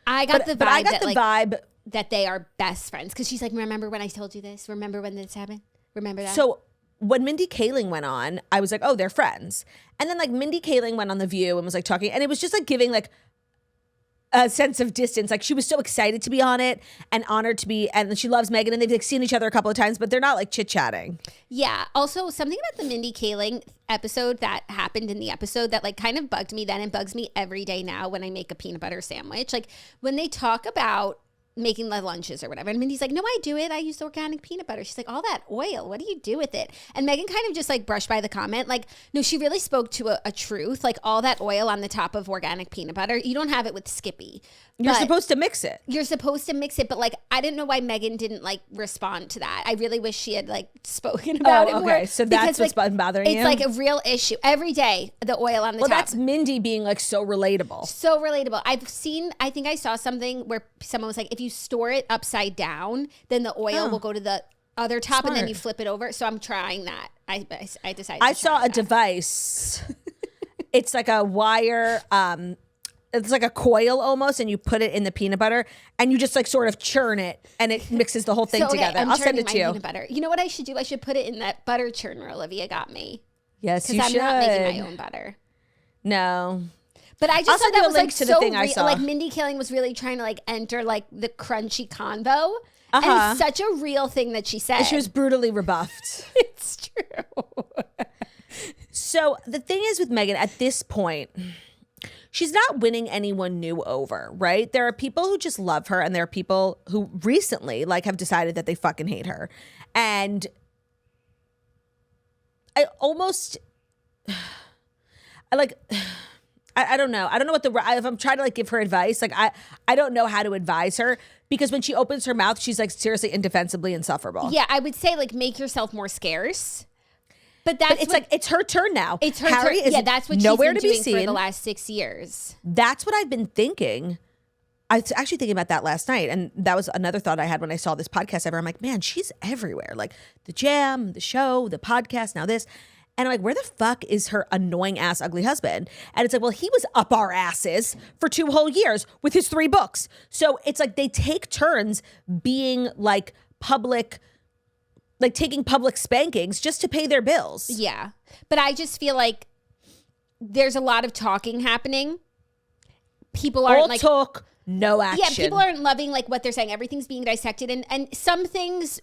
I got the vibe that they are best friends because she's like, remember when I told you this? Remember when this happened? Remember that? So when Mindy Kaling went on, I was like, oh, they're friends. And then like Mindy Kaling went on The View and was like talking, and it was just like giving like a sense of distance. Like she was so excited to be on it and honored to be, and she loves Meghan, and they've like seen each other a couple of times, but they're not like chit-chatting. Yeah. Also, something about the Mindy Kaling episode that happened in the episode that like kind of bugged me then and bugs me every day now when I make a peanut butter sandwich. Like when they talk about making the lunches or whatever. And Mindy's like, no, I do it. I use organic peanut butter. She's like, all that oil, what do you do with it? And Meghan kind of just like brushed by the comment. Like, no, she really spoke to a truth. Like all that oil on the top of organic peanut butter, you don't have it with Skippy. You're supposed to mix it. You're supposed to mix it. But like, I didn't know why Meghan didn't like respond to that. I really wish she had like spoken about it more. Okay, so that's what's been bothering you? It's like a real issue. Every day, the oil on the top. Well, that's Mindy being like so relatable. So relatable. I think I saw something where someone was like, if you store it upside down, then the oil will go to the other top. Smart. And then you flip it over. So I'm trying that. I decided I saw a device. It's like a wire, it's like a coil almost, and you put it in the peanut butter and you just like sort of churn it and it mixes the whole thing together. I'll send it to you. Peanut butter. You know what I should do? I should put it in that butter churner Olivia got me. Yes, you should. Because I'm not making my own butter. No. But I just thought that was like to the thing I saw. Like Mindy Kaling was really trying to like enter like the crunchy convo. And it's such a real thing that she said. And she was brutally rebuffed. It's true. So the thing is with Meghan at this point, she's not winning anyone new over, right? There are people who just love her, and there are people who recently like have decided that they fucking hate her. And I don't know. I don't know if I'm trying to like give her advice, like I don't know how to advise her, because when she opens her mouth, she's like seriously indefensibly insufferable. Yeah, I would say like make yourself more scarce. But it's her turn now. It's her Harry turn. Is that's what nowhere she's to been be doing seen for the last 6 years. That's what I've been thinking. I was actually thinking about that last night, and that was another thought I had when I saw this podcast ever. I'm like, man, she's everywhere. Like the Jam, the show, the podcast, now this. And I'm like, where the fuck is her annoying ass ugly husband? And it's like, well, he was up our asses for 2 whole years with his 3 books. So it's like they take turns being like public, like taking public spankings just to pay their bills. Yeah. But I just feel like there's a lot of talking happening. People aren't like talk, no action. Yeah, people aren't loving like what they're saying. Everything's being dissected, and some things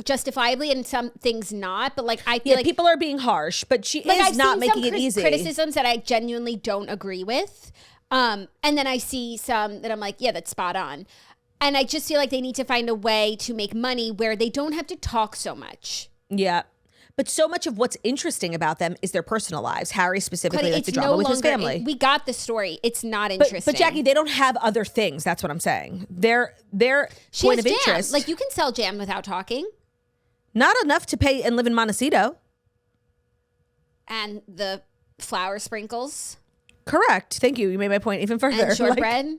justifiably and some things not. But like I feel like people are being harsh, but she is not making it easy. Criticisms that I genuinely don't agree with, and then I see some that I'm like, yeah, that's spot on. And I just feel like they need to find a way to make money where they don't have to talk so much. Yeah. But so much of what's interesting about them is their personal lives. Harry specifically, like the drama with his family. We got the story. It's not interesting. But Jackie, they don't have other things. That's what I'm saying. Their point of interest. Like you can sell jam without talking. Not enough to pay and live in Montecito. And the flour sprinkles. Correct. Thank you. You made my point even further. And shortbread.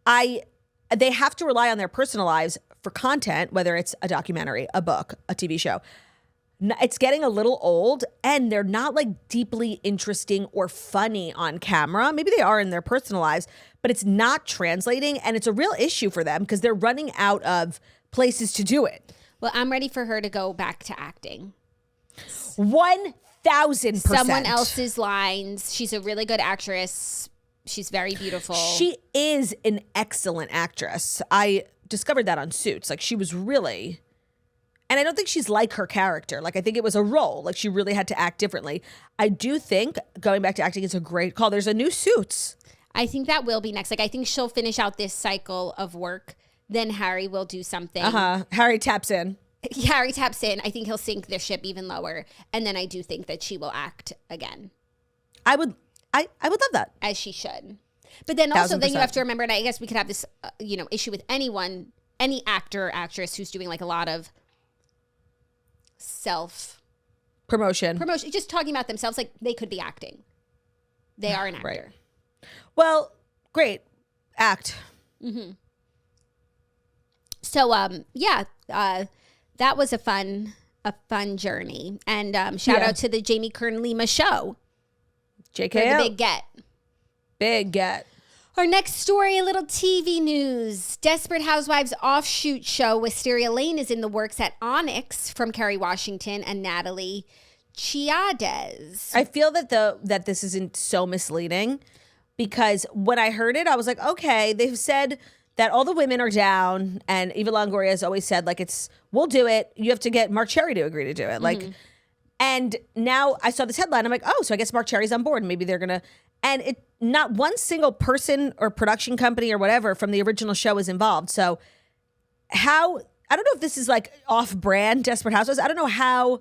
they have to rely on their personal lives for content, whether it's a documentary, a book, a TV show. It's getting a little old, and they're not like deeply interesting or funny on camera. Maybe they are in their personal lives, but it's not translating, and it's a real issue for them because they're running out of places to do it. Well, I'm ready for her to go back to acting. 1,000%. Someone else's lines. She's a really good actress. She's very beautiful. She is an excellent actress. I discovered that on Suits. Like, she was really... And I don't think she's like her character. Like, I think it was a role. Like, she really had to act differently. I do think going back to acting is a great call. There's a new Suits. I think that will be next. Like, I think she'll finish out this cycle of work. Then Harry will do something. Harry taps in. Harry taps in. I think he'll sink the ship even lower. And then I do think that she will act again. I would love that. As she should. But then also, 1,000%. then you have to remember, and I guess we could have this, issue with anyone, any actor or actress who's doing like a lot of promotion, just talking about themselves, like they could be acting. They are an actor. Right. Well, great. Act. Mm-hmm. So, that was a fun journey. And shout out to the Jamie Kern Lima show. JKL. For the big get. Big get. Our next story, a little TV news. Desperate Housewives Offshoot show Wisteria Lane is in the works at Onyx from Kerry Washington and Natalie Chiades. I feel that this isn't so misleading because when I heard it, I was like, okay, they've said that all the women are down, and Eva Longoria has always said, like, we'll do it. You have to get Mark Cherry to agree to do it. Like, and now I saw this headline. I'm like, oh, so I guess Mark Cherry's on board. Maybe they're gonna. And not one single person or production company or whatever from the original show is involved. So I don't know if this is like off-brand Desperate Housewives. I don't know how.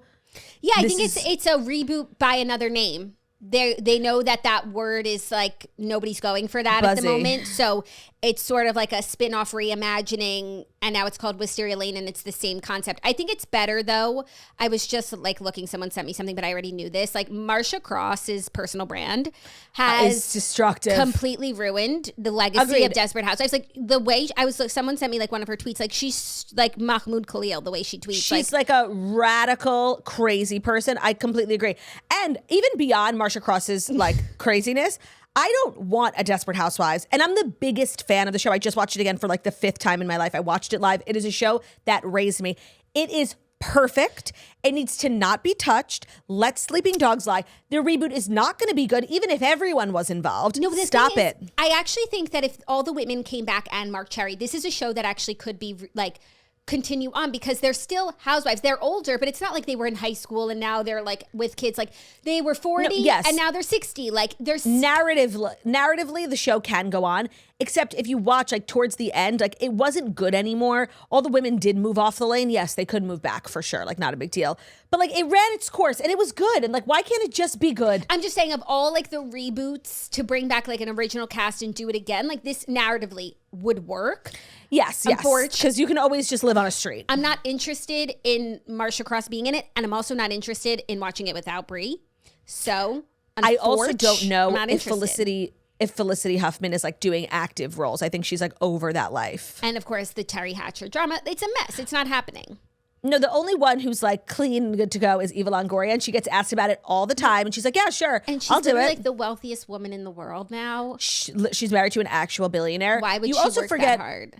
Yeah, I think it's a reboot by another name. They know that word is like nobody's going for that Buzzy. At the moment. So it's sort of like a spin-off reimagining, and now it's called Wisteria Lane, and it's the same concept. I think it's better though. I was just like looking, someone sent me something, but I already knew this. Like Marsha Cross's personal brand has destructive, completely ruined the legacy of Desperate Housewives. Like the way someone sent me like one of her tweets, like she's like Mahmoud Khalil, the way she tweets. She's like a radical, crazy person. I completely agree. And even beyond Marsha Cross's like craziness, I don't want a Desperate Housewives. And I'm the biggest fan of the show. I just watched it again for like the 5th time in my life. I watched it live. It is a show that raised me. It is perfect. It needs to not be touched. Let sleeping dogs lie. The reboot is not going to be good, even if everyone was involved. No, stop it. I actually think that if all the women came back and Mark Cherry, this is a show that actually could be like continue on because they're still housewives. They're older, but it's not like they were in high school and now they're like with kids. Like they were 40 and now they're 60. Like there's narratively the show can go on, except if you watch like towards the end, like it wasn't good anymore. All the women did move off the lane. Yes, they could move back for sure. Like not a big deal, but like it ran its course and it was good. And like, why can't it just be good? I'm just saying of all like the reboots to bring back like an original cast and do it again, like this narratively would work. Yes, because you can always just live on a street. I'm not interested in Marsha Cross being in it, and I'm also not interested in watching it without Brie. So I also don't know if Felicity Huffman is like doing active roles. I think she's like over that life. And of course, the Terry Hatcher drama, it's a mess. It's not happening. No, the only one who's like clean and good to go is Eva Longoria, and she gets asked about it all the time, and she's like, "Yeah, sure, and she's I'll do it." Like the wealthiest woman in the world now. She's married to an actual billionaire. Why would you she also work forget that hard?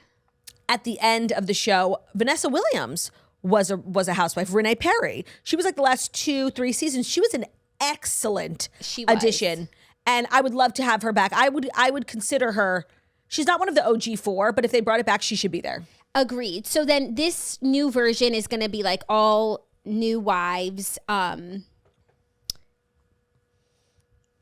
At the end of the show, Vanessa Williams was a housewife. Renee Perry. She was like the last 2-3 seasons. She was an excellent addition, and I would love to have her back. I would consider her. She's not one of the OG 4, but if they brought it back, she should be there. Agreed. So then this new version is going to be like all new wives. And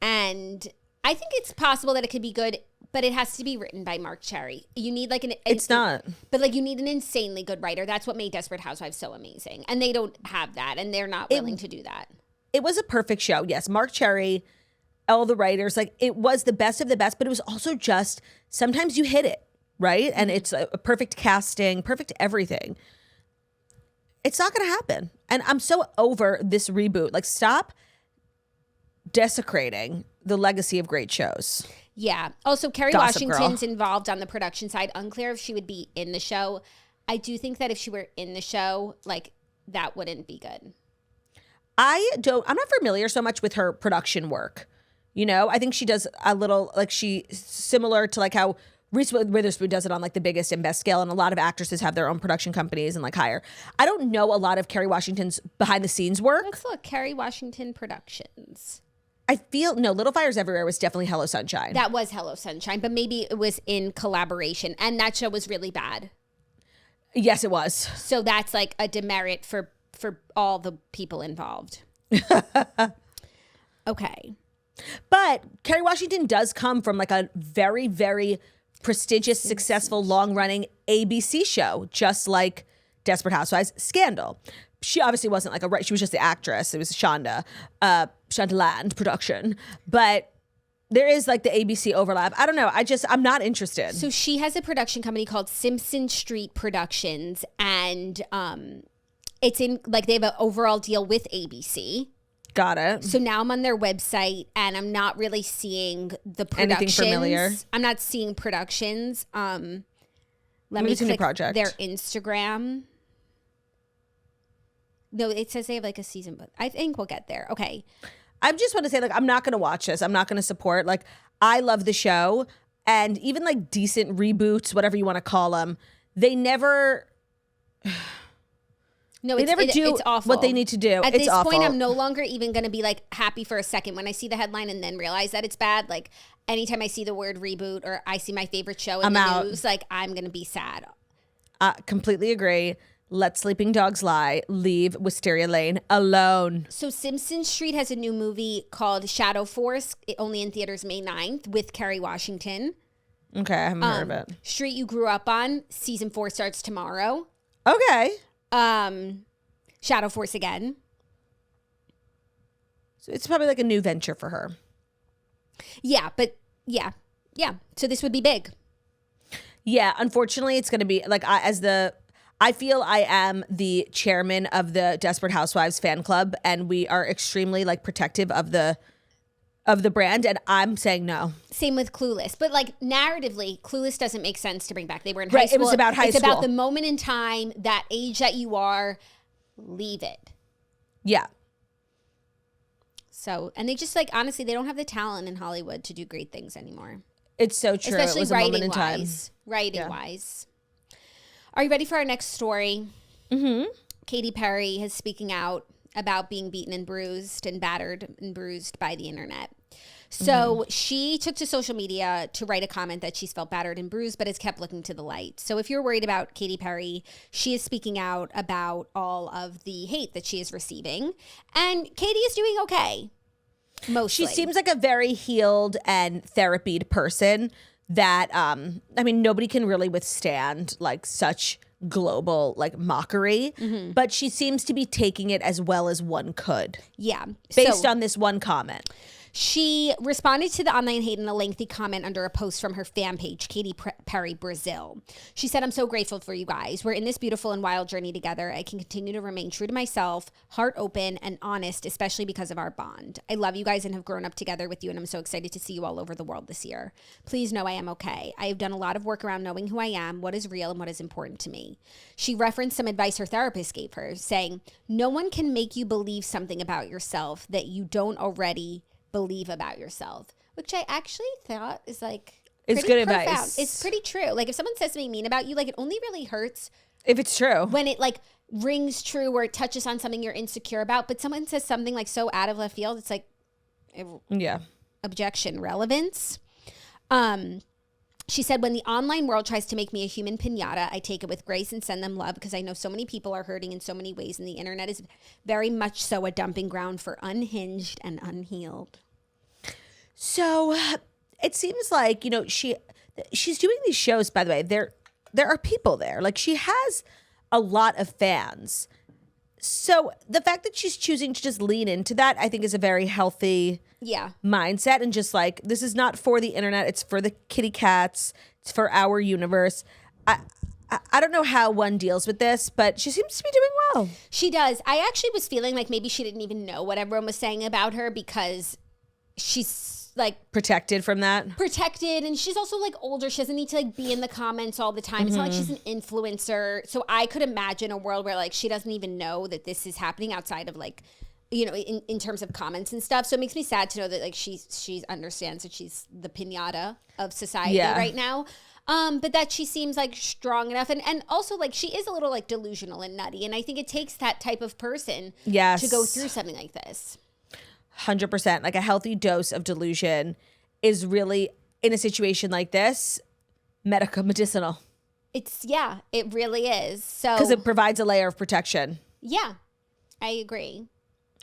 I think it's possible that it could be good, but it has to be written by Mark Cherry. You need like it's not. But like you need an insanely good writer. That's what made Desperate Housewives so amazing. And they don't have that, and they're not willing to do that. It was a perfect show. Yes, Mark Cherry, all the writers, like it was the best of the best, but it was also just sometimes you hit it. Right? And it's a perfect casting, perfect everything. It's not going to happen. And I'm so over this reboot. Like, stop desecrating the legacy of great shows. Yeah. Also, Kerry Gossip Washington's Girl. involved on the production side. Unclear if she would be in the show. I do think that if she were in the show, like, that wouldn't be good. I'm not familiar so much with her production work. You know, I think she does a little, like, she similar to like how Reese Witherspoon does it on like the biggest and best scale, and a lot of actresses have their own production companies and like hire. I don't know a lot of Kerry Washington's behind the scenes work. Let's look. Kerry Washington Productions. I feel Little Fires Everywhere was definitely Hello Sunshine. That was Hello Sunshine, but maybe it was in collaboration, and that show was really bad. Yes, it was. So that's like a demerit for all the people involved. Okay. But Kerry Washington does come from like a very, very prestigious, successful, long-running ABC show, just like Desperate Housewives Scandal. She obviously wasn't like she was just the actress. It was Shonda Land production. But there is like the ABC overlap. I don't know. I'm not interested. So she has a production company called Simpson Street Productions, and it's in like they have an overall deal with ABC. Got it. So now I'm on their website and I'm not really seeing the productions. Anything familiar? I'm not seeing productions. Let me it's a new click project. their Instagram. No, it says they have like a season, but I think we'll get there. Okay. I just want to say, like, I'm not going to watch this. I'm not going to support. Like, I love the show, and even like decent reboots, whatever you want to call them, they never. No, They never do it's awful. what they need to do. At It's this point, awful. I'm no longer even going to be like happy for a second when I see the headline and then realize that it's bad. Like anytime I see the word reboot or I see my favorite show in I'm the out. news, like I'm going to be sad. Completely agree. Let sleeping dogs lie. Leave Wisteria Lane alone. So Simpson Street has a new movie called Shadow Force, only in theaters May 9th with Kerry Washington. Okay, I haven't heard of it. Street You Grew Up On, season 4 starts tomorrow. Okay. Shadow Force again. So it's probably like a new venture for her. Yeah, but yeah. So this would be big. Yeah, unfortunately, it's going to be like I feel I am the chairman of the Desperate Housewives fan club, and we are extremely like protective of the brand, and I'm saying no. Same with Clueless. But like narratively, Clueless doesn't make sense to bring back. They were in Right, high school. it was about high It's school. about the moment in time, that age that you are, leave it. Yeah. So, and they just like, honestly, they don't have the talent in Hollywood to do great things anymore. It's so true. Especially it was a moment in time. writing-wise. Writing-wise. Are you ready for our next story? Mm-hmm. Katy Perry is speaking out about being beaten and bruised and battered and bruised by the internet. So she took to social media to write a comment that she's felt battered and bruised, but has kept looking to the light. So if you're worried about Katy Perry, she is speaking out about all of the hate that she is receiving. And Katy is doing okay. Mostly. She seems like a very healed and therapied person that, I mean, nobody can really withstand like such global like mockery, but she seems to be taking it as well as one could. Yeah. Based on this one comment. She responded to the online hate in a lengthy comment under a post from her fan page, Katy Perry Brazil. She said, "I'm so grateful for you guys. We're in this beautiful and wild journey together. I can continue to remain true to myself, heart open and honest, especially because of our bond. I love you guys and have grown up together with you, and I'm so excited to see you all over the world this year. Please know I am okay. I have done a lot of work around knowing who I am, what is real, and what is important to me." She referenced some advice her therapist gave her, saying, "No one can make you believe something about yourself that you don't already believe about yourself," which I actually thought is like It's pretty good profound. advice. It's pretty true. Like if someone says something mean about you, like it only really hurts If it's true. when it like rings true or it touches on something you're insecure about. But someone says something like so out of left field, it's like Yeah. objection relevance. She said, "When the online world tries to make me a human piñata, I take it with grace and send them love because I know so many people are hurting in so many ways, and the internet is very much so a dumping ground for unhinged and unhealed." So it seems like, you know, she's doing these shows, by the way, there are people there. Like she has a lot of fans. So the fact that she's choosing to just lean into that, I think is a very healthy mindset, and just like, this is not for the internet, it's for the kitty cats, it's for our universe. I don't know how one deals with this, but she seems to be doing well. She does. I actually was feeling like maybe she didn't even know what everyone was saying about her because she's like protected from that. Protected, and she's also like older. She doesn't need to like be in the comments all the time. It's not like she's an influencer. So I could imagine a world where like she doesn't even know that this is happening outside of like, you know, in terms of comments and stuff. So it makes me sad to know that like she understands that she's the piñata of society right now. But that she seems like strong enough, and also like she is a little like delusional and nutty, and I think it takes that type of person to go through something like this. 100%. Like a healthy dose of delusion is really, in a situation like this, medicinal. It really is. So because it provides a layer of protection. Yeah, I agree.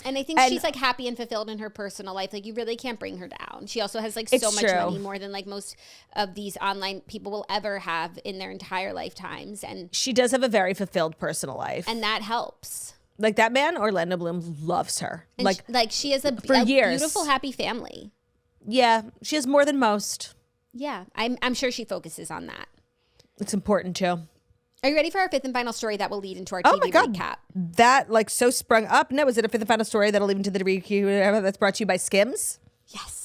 And I think she's like happy and fulfilled in her personal life. Like you really can't bring her down. She also has like so much money, more than like most of these online people will ever have in their entire lifetimes. And she does have a very fulfilled personal life. And that helps. Like that man, Orlando Bloom, loves her. And like she has a years. Beautiful, happy family. Yeah, she has more than most. Yeah, I'm sure she focuses on that. It's important too. Are you ready for our fifth and final story that will lead into our TV recap? That like so sprung up. No, is it a fifth and final story that'll lead into the recap that's brought to you by Skims? Yes.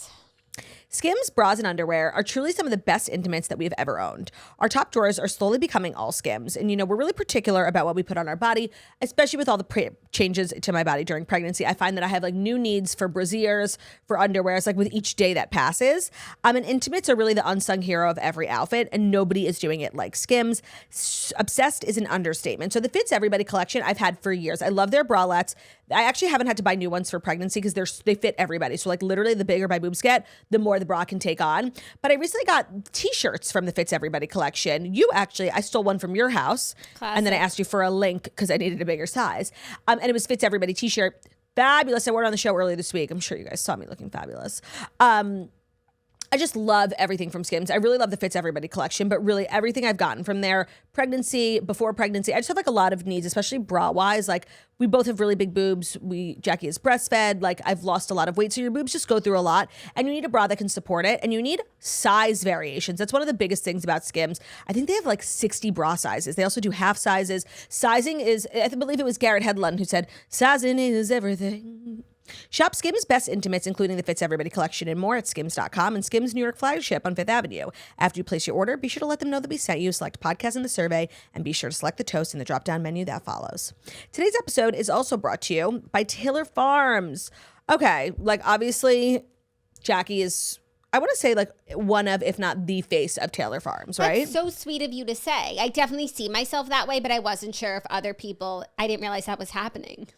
Skims bras and underwear are truly some of the best intimates that we have ever owned. Our top drawers are slowly becoming all Skims. And, you know, we're really particular about what we put on our body, especially with all the changes to my body during pregnancy. I find that I have like new needs for brassieres, for underwears, like with each day that passes. And intimates are really the unsung hero of every outfit, and nobody is doing it like Skims. Obsessed is an understatement. So the Fits Everybody collection I've had for years. I love their bralettes. I actually haven't had to buy new ones for pregnancy because they fit everybody. So like literally the bigger my boobs get, the more the bra can take on. But I recently got t-shirts from the Fits Everybody collection. I stole one from your house. Classic. And then I asked you for a link because I needed a bigger size. And it was Fits Everybody t-shirt. Fabulous. I wore it on the show earlier this week. I'm sure you guys saw me looking fabulous. I just love everything from Skims. I really love the Fits Everybody collection, but really everything I've gotten from there, pregnancy, before pregnancy, I just have like a lot of needs, especially bra-wise. Like we both have really big boobs. Jackie is breastfed. Like I've lost a lot of weight. So your boobs just go through a lot, and you need a bra that can support it, and you need size variations. That's one of the biggest things about Skims. I think they have like 60 bra sizes. They also do half sizes. Sizing is, I believe it was Garrett Hedlund who said, sizing is everything. Shop Skims' best intimates, including the Fits Everybody collection and more at skims.com and Skims New York flagship on 5th Avenue. After you place your order, be sure to let them know that we sent you, select podcast in the survey, and be sure to select the toast in the drop-down menu that follows. Today's episode is also brought to you by Taylor Farms. Okay, like obviously Jackie is, I want to say like one of, if not the face of Taylor Farms, right? That's so sweet of you to say. I definitely see myself that way, but I wasn't sure if other people, I didn't realize that was happening.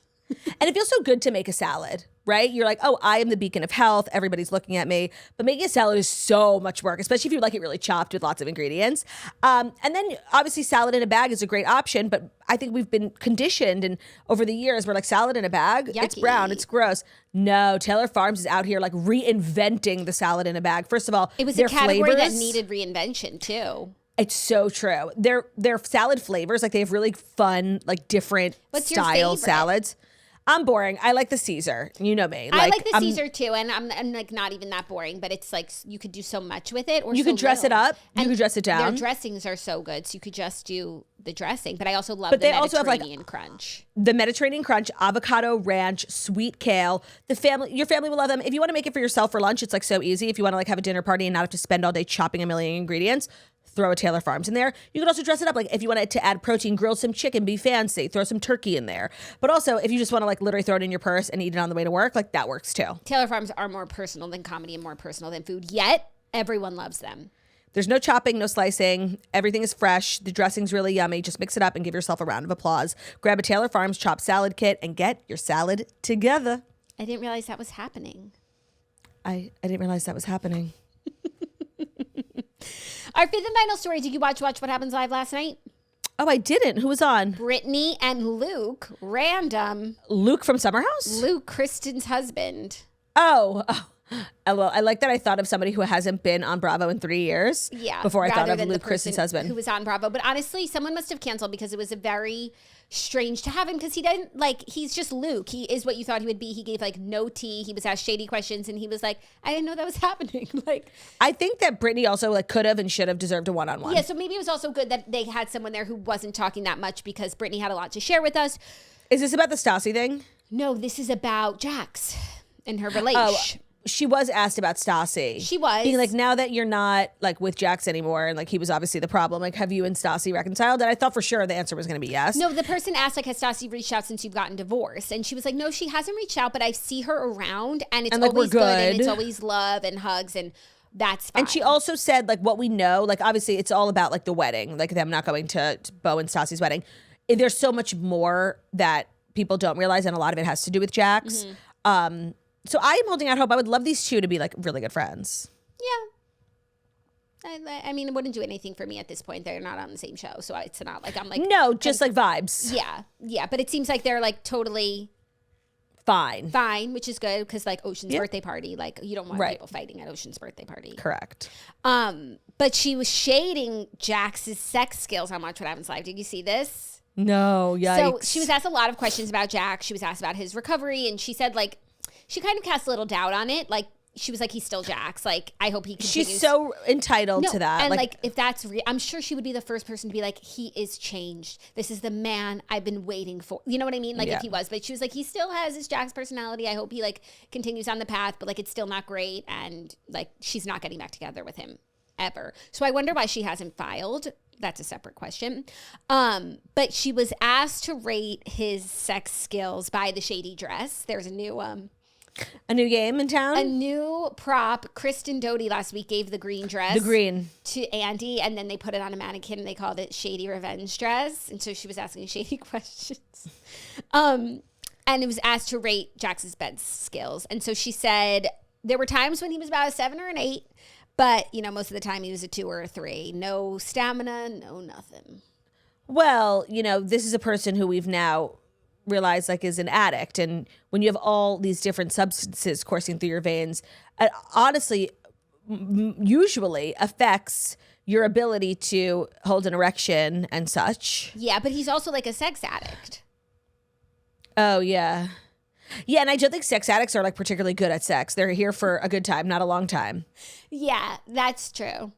And it feels so good to make a salad, right? You're like, oh, I am the beacon of health. Everybody's looking at me. But making a salad is so much work, especially if you like it really chopped with lots of ingredients. And then obviously salad in a bag is a great option. But I think we've been conditioned, and over the years, we're like, salad in a bag? Yucky. It's brown. It's gross. No, Taylor Farms is out here like reinventing the salad in a bag. First of all, it was a category that needed reinvention too. It's so true. Their salad flavors, like they have really fun, like different style salads. I'm boring. I like the Caesar. You know me. I like the Caesar too, and I'm like not even that boring, but it's like you could do so much with it. Or you could dress it up. You could dress it down. Their dressings are so good, so you could just do the dressing. But I also love the Mediterranean crunch. The Mediterranean crunch, avocado ranch, sweet kale. Your family will love them. If you want to make it for yourself for lunch, it's like so easy. If you want to like have a dinner party and not have to spend all day chopping a million ingredients, throw a Taylor Farms in there. You can also dress it up. Like if you wanted to add protein, grill some chicken, be fancy, throw some turkey in there. But also if you just want to like literally throw it in your purse and eat it on the way to work, like that works too. Taylor Farms are more personal than comedy and more personal than food, yet everyone loves them. There's no chopping, no slicing. Everything is fresh. The dressing's really yummy. Just mix it up and give yourself a round of applause. Grab a Taylor Farms chopped salad kit and get your salad together. I didn't realize that was happening. I didn't realize that was happening. Our fifth and final story. Did you watch What Happens Live last night? Oh, I didn't. Who was on? Brittany and Luke. Random. Luke from Summer House? Luke, Kristen's husband. Oh. Well, I like that I thought of somebody who hasn't been on Bravo in 3 years. Yeah. Before I thought of Luke, Kristen's husband. Who was on Bravo. But honestly, someone must have canceled because it was a very strange to have him because he didn't he's just Luke. He is what you thought he would be. He gave like no tea. He was asked shady questions and he was like, I didn't know that was happening. I think that Brittany also like could have and should have deserved a one-on-one. Yeah, so maybe it was also good that they had someone there who wasn't talking that much because Brittany had a lot to share with us. Is this about the Stassi thing? No, this is about Jax and her relation. she was asked about Stassi. She was. Being like, now that you're not like with Jax anymore, and like he was obviously the problem, like have you and Stassi reconciled? And I thought for sure the answer was going to be yes. No, the person asked like, has Stassi reached out since you've gotten divorced? And she was like, no, she hasn't reached out, but I see her around and it's like, always we're good. And good. it's always love and hugs and that's fine. And she also said like what we know, like obviously it's all about like the wedding, like them not going to Beau and Stassi's wedding. There's so much more that people don't realize, and a lot of it has to do with Jax. So I am holding out hope. I would love these two to be like really good friends. Yeah. I mean, it wouldn't do anything for me at this point. They're not on the same show. So it's not like I'm like. No, just like vibes. Yeah. Yeah. But it seems like they're like totally fine, which is good because like Ocean's birthday party, like you don't want people fighting at Ocean's birthday party. Correct. But she was shading Jax's sex skills on Watch What Happens Live. Did you see this? No, yikes. So she was asked a lot of questions about Jax. She was asked about his recovery, and she said like she kind of cast a little doubt on it. Like she was like, he's still Jax. Like I hope he continues. She's so entitled to that. And like if that's real, I'm sure she would be the first person to be like, he is changed. This is the man I've been waiting for. You know what I mean? Like if he was, but she was like, he still has his Jax personality. I hope he like continues on the path, but like it's still not great. And like she's not getting back together with him ever. So I wonder why she hasn't filed. That's a separate question. But she was asked to rate his sex skills by the shady dress. There's a new game in town? A new prop. Kristen Doty last week gave the green dress. To Andy, and then they put it on a mannequin and they called it Shady Revenge Dress. And so she was asking shady questions. And it was asked to rate Jax's bed skills. And so she said there were times when he was about a 7 or an 8, but you know, most of the time he was a 2 or a 3. No stamina, no nothing. Well, you know, this is a person who we've now realize like is an addict, and when you have all these different substances coursing through your veins, it honestly usually affects your ability to hold an erection and such. Yeah, but he's also like a sex addict. Oh yeah, and I don't think sex addicts are like particularly good at sex. They're here for a good time, not a long time. Yeah, that's true.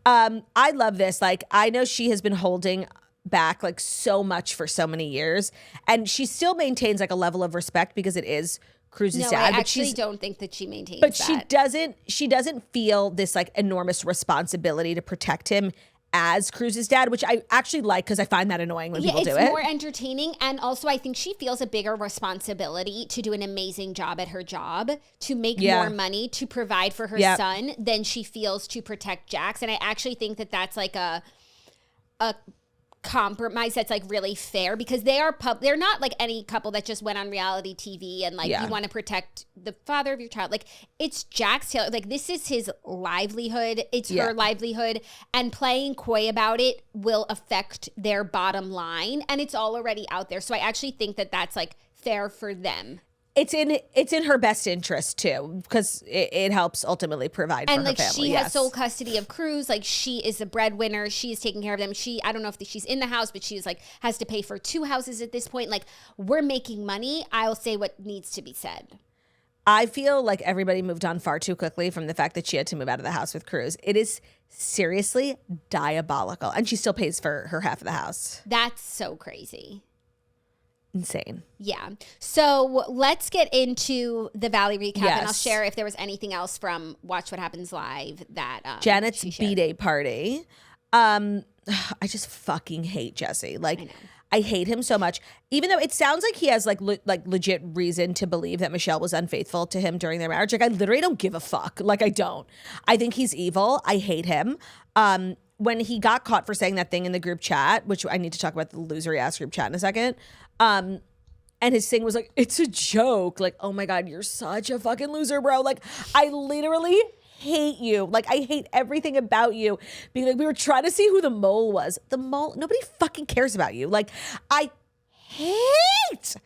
I love this. Like I know she has been holding back like so much for so many years, and she still maintains like a level of respect because it is Cruz's dad. I actually don't think that she maintains but that. she doesn't feel this like enormous responsibility to protect him as Cruz's dad, which I actually like because I find that annoying when people do it. It's more entertaining, and also I think she feels a bigger responsibility to do an amazing job at her job, to make more money, to provide for her son than she feels to protect Jax. And I actually think that that's like a compromise that's like really fair, because they're not like any couple that just went on reality TV and like you want to protect the father of your child. Like it's Jax Taylor, like this is his livelihood, it's her livelihood, and playing coy about it will affect their bottom line, and it's all already out there. So I actually think that that's like fair for them. It's in her best interest too, because it helps ultimately provide for her family. And like she has sole custody of Cruz. Like she is the breadwinner. She is taking care of them. I don't know if she's in the house, but she's like has to pay for 2 houses at this point. Like we're making money. I'll say what needs to be said. I feel like everybody moved on far too quickly from the fact that she had to move out of the house with Cruz. It is seriously diabolical, and she still pays for her half of the house. That's so crazy. Insane. Yeah. So let's get into the Valley recap, and I'll share if there was anything else from Watch What Happens Live that Janet's B-Day party. I just fucking hate Jesse. Like I hate him so much, even though it sounds like he has like legit reason to believe that Michelle was unfaithful to him during their marriage. Like I literally don't give a fuck. Like I don't. I think he's evil. I hate him. When he got caught for saying that thing in the group chat, which I need to talk about the losery ass group chat in a second. And his thing was like, it's a joke. Like, oh my God, you're such a fucking loser, bro. Like, I literally hate you. Like, I hate everything about you. Being like, we were trying to see who the mole was. The mole, nobody fucking cares about you. Like, I hate.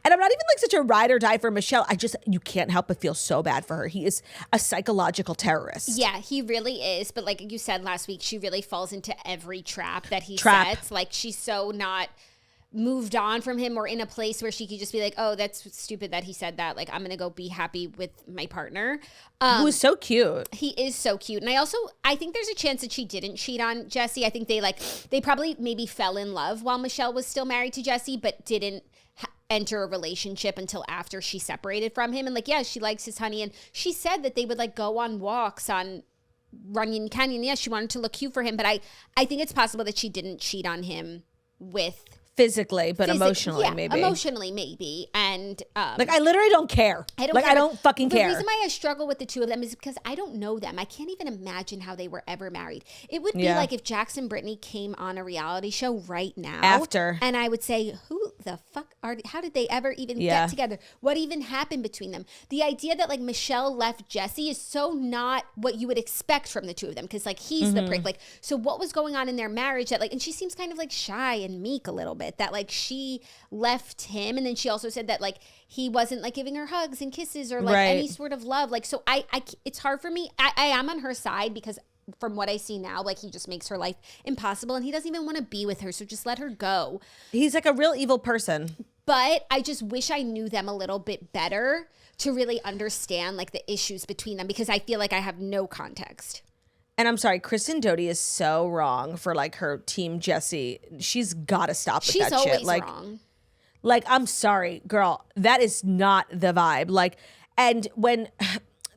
And I'm not even like such a ride or die for Michelle. You can't help but feel so bad for her. He is a psychological terrorist. Yeah, he really is. But like you said last week, she really falls into every trap that he sets. Like, she's so not moved on from him or in a place where she could just be like, oh, that's stupid that he said that. Like, I'm going to go be happy with my partner. Who is so cute. He is so cute. And I think there's a chance that she didn't cheat on Jesse. I think they probably maybe fell in love while Michelle was still married to Jesse, but didn't enter a relationship until after she separated from him. And like, yeah, she likes his honey. And she said that they would like go on walks on Runyon Canyon. Yeah, she wanted to look cute for him. But I think it's possible that she didn't cheat on him with physically, but emotionally, maybe. Emotionally, maybe. And like, I literally don't care. I don't fucking care. The reason why I struggle with the two of them is because I don't know them. I can't even imagine how they were ever married. It would be like if Jax and Brittany came on a reality show right now. After. And I would say, who the fuck how did they ever even get together? What even happened between them? The idea that like Michelle left Jesse is so not what you would expect from the two of them, because like he's the prick. Like, so what was going on in their marriage that like, and she seems kind of like shy and meek a little bit, that like she left him. And then she also said that like he wasn't like giving her hugs and kisses or like any sort of love. Like, so I it's hard for me. I am on her side because from what I see now, like he just makes her life impossible and he doesn't even want to be with her. So just let her go. He's like a real evil person. But I just wish I knew them a little bit better to really understand like the issues between them, because I feel like I have no context. And I'm sorry, Kristen Doty is so wrong for like her team Jesse. She's got to stop with that shit. She's always wrong. Like, I'm sorry, girl. That is not the vibe. Like, and when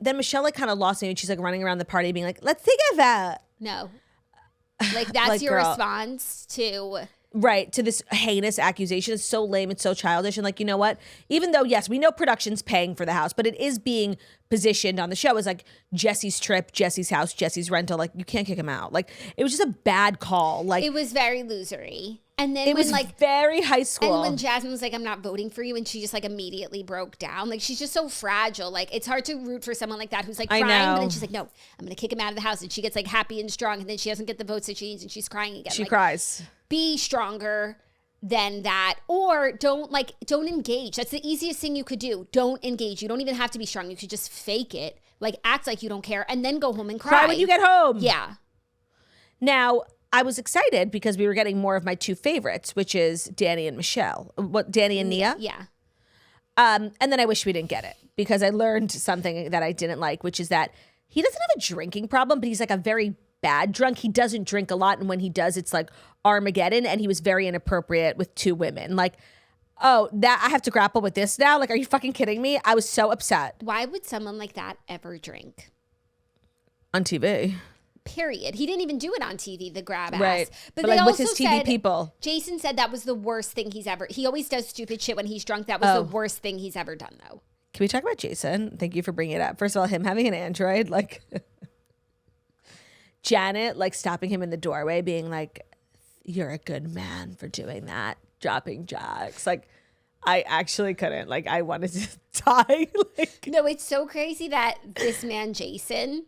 then Michelle like kind of lost me and she's like running around the party being like, let's think of that. No. Like that's like, your response to... Right, to this heinous accusation. It's so lame. It's so childish. And like, you know what? Even though, yes, we know production's paying for the house, but it is being positioned on the show as like Jesse's trip, Jesse's house, Jesse's rental. Like, you can't kick him out. Like, it was just a bad call. Like, it was very losery. And then it was like very high school. And when Jasmine was like, I'm not voting for you, and she just like immediately broke down. Like, she's just so fragile. Like, it's hard to root for someone like that who's like crying, but then she's like, no, I'm gonna kick him out of the house. And she gets like happy and strong, and then she doesn't get the votes that she needs, and she's crying again. She like, cries. Be stronger than that, or don't engage. That's the easiest thing you could do. Don't engage. You don't even have to be strong. You could just fake it, like act like you don't care, and then go home and cry when you get home. Yeah. Now, I was excited because we were getting more of my two favorites, which is Danny and Michelle. Danny and Nia? Yeah. And then I wish we didn't get it because I learned something that I didn't like, which is that he doesn't have a drinking problem, but he's like a very bad drunk. He doesn't drink a lot, and when he does, it's like Armageddon, and he was very inappropriate with two women. Like, oh, that I have to grapple with this now? Like, are you fucking kidding me? I was so upset. Why would someone like that ever drink? On TV. Period. He didn't even do it on TV, the grab ass. Right. But like they with also his TV said, people. Jason said that was the worst thing he's ever... He always does stupid shit when he's drunk. That was the worst thing he's ever done, though. Can we talk about Jason? Thank you for bringing it up. First of all, him having an Android, like... Janet, like, stopping him in the doorway, being like, you're a good man for doing that. Dropping Jax. Like, I actually couldn't. Like, I wanted to die. Like, no, it's so crazy that this man, Jason...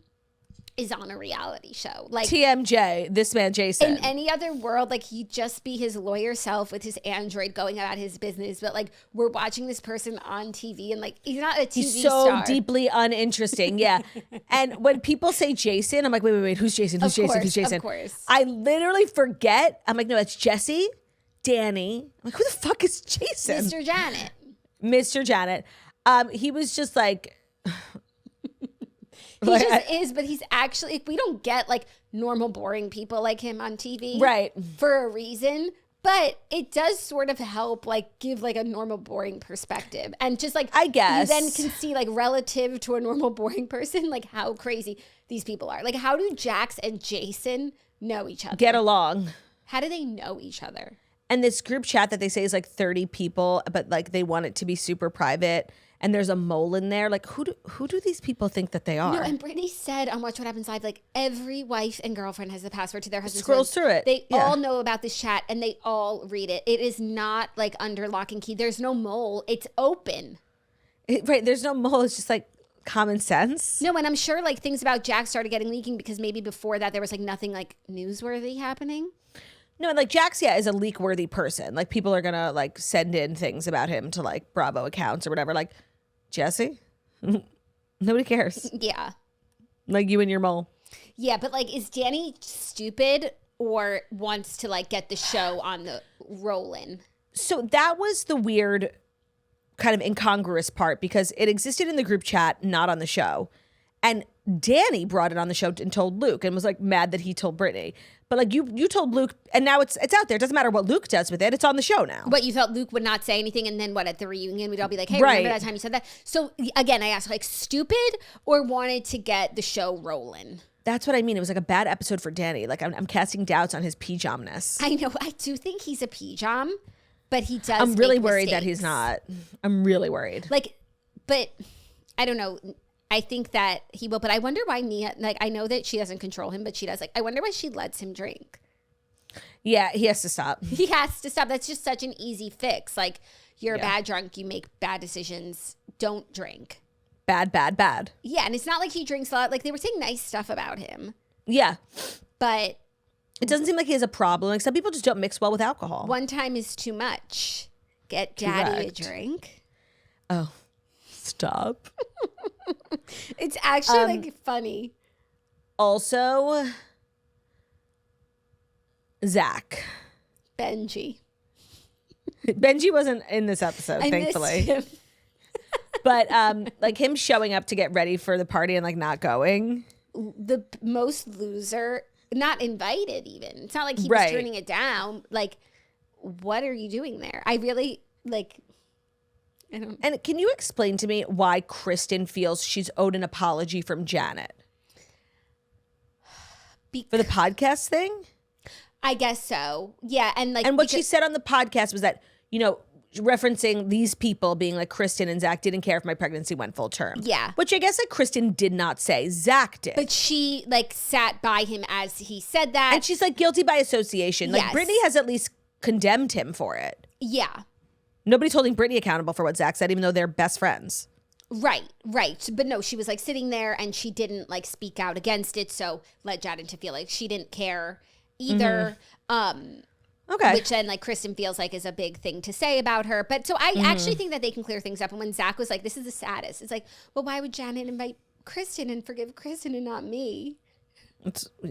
is on a reality show. Like TMJ, this man Jason. In any other world, like he'd just be his lawyer self with his Android going about his business. But like we're watching this person on TV and like he's not a TV he's so star. Deeply uninteresting. Yeah. And when people say Jason, I'm like, wait, who's Jason? Who's Jason? Who's Jason? Of course. I literally forget. I'm like, no, that's Jesse, Danny. I'm like, who the fuck is Jason? Mr. Janet. Mr. Janet. He was just like He just is, but he's actually, like, we don't get like normal, boring people like him on TV. Right. For a reason. But it does sort of help like give like a normal, boring perspective. And just like, I guess. You then can see like relative to a normal, boring person, like how crazy these people are. Like how do Jax and Jason know each other? Get along. How do they know each other? And this group chat that they say is like 30 people, but like they want it to be super private. And there's a mole in there. Like, who do these people think that they are? No, and Brittany said on Watch What Happens Live, like, every wife and girlfriend has the password to their husband's phone. Scrolls through it. They all know about this chat, and they all read it. It is not, like, under lock and key. There's no mole. It's open. Right, there's no mole. It's just, like, common sense. No, and I'm sure, like, things about Jax started getting leaking because maybe before that there was, like, nothing, like, newsworthy happening. No, and like Jax, is a leak-worthy person. Like, people are going to, like, send in things about him to, like, Bravo accounts or whatever. Like, Jesse? Nobody cares. Yeah. Like you and your mole. Yeah, but like, is Danny stupid or wants to like get the show on the rolling? So that was the weird kind of incongruous part because it existed in the group chat, not on the show. And Danny brought it on the show and told Luke and was like mad that he told Brittany. But like you told Luke, and now it's out there. It doesn't matter what Luke does with it. It's on the show now. But you felt Luke would not say anything, and then at the reunion we'd all be like, hey, Right. remember that time you said that? So again, I asked, like, stupid or wanted to get the show rolling? That's what I mean. It was like a bad episode for Danny. Like I'm casting doubts on his pejamness. I know. I do think he's a pejam, but he does. I'm really make worried that mistakes. he's not. I'm really worried. Like, but I don't know. I think that he will, but I wonder why Mia, like, I know that she doesn't control him, but she does. Like, I wonder why she lets him drink. Yeah, he has to stop. He has to stop. That's just such an easy fix. Like, you're a Yeah. bad drunk, you make bad decisions, don't drink. Bad, bad, bad. Yeah, and it's not like he drinks a lot. Like, they were saying nice stuff about him, Yeah. but It doesn't seem like he has a problem. Like some people just don't mix well with alcohol. one time is too much. Get daddy Correct. a drink. Oh, stop. It's actually, like, funny. Also, Zach. Benji. Benji wasn't in this episode, I missed thankfully. him. But like him showing up to get ready for the party and like not going. The most loser, not invited even. It's not like he Right. was turning it down. Like, what are you doing there? I really, like, I don't. And can you explain to me why Kristen feels she's owed an apology from Janet? For the podcast thing? I guess so. Yeah, and like, And what she said on the podcast was that, you know, referencing these people being like Kristen and Zach didn't care if my pregnancy went full term. Yeah. Which I guess like Kristen did not say. Zach did. but she like sat by him as he said that. And she's like guilty by association. Like Yes. Brittany has at least condemned him for it. Yeah. Nobody's holding Brittany accountable for what Zach said, even though they're best friends. Right. But no, she was like sitting there and she didn't like speak out against it. So led Jaden to feel like she didn't care either. Okay. Which then like Kristen feels like is a big thing to say about her. But so I actually think that they can clear things up. And when Zach was like, this is the saddest, it's like, well, why would Janet invite Kristen and forgive Kristen and not me?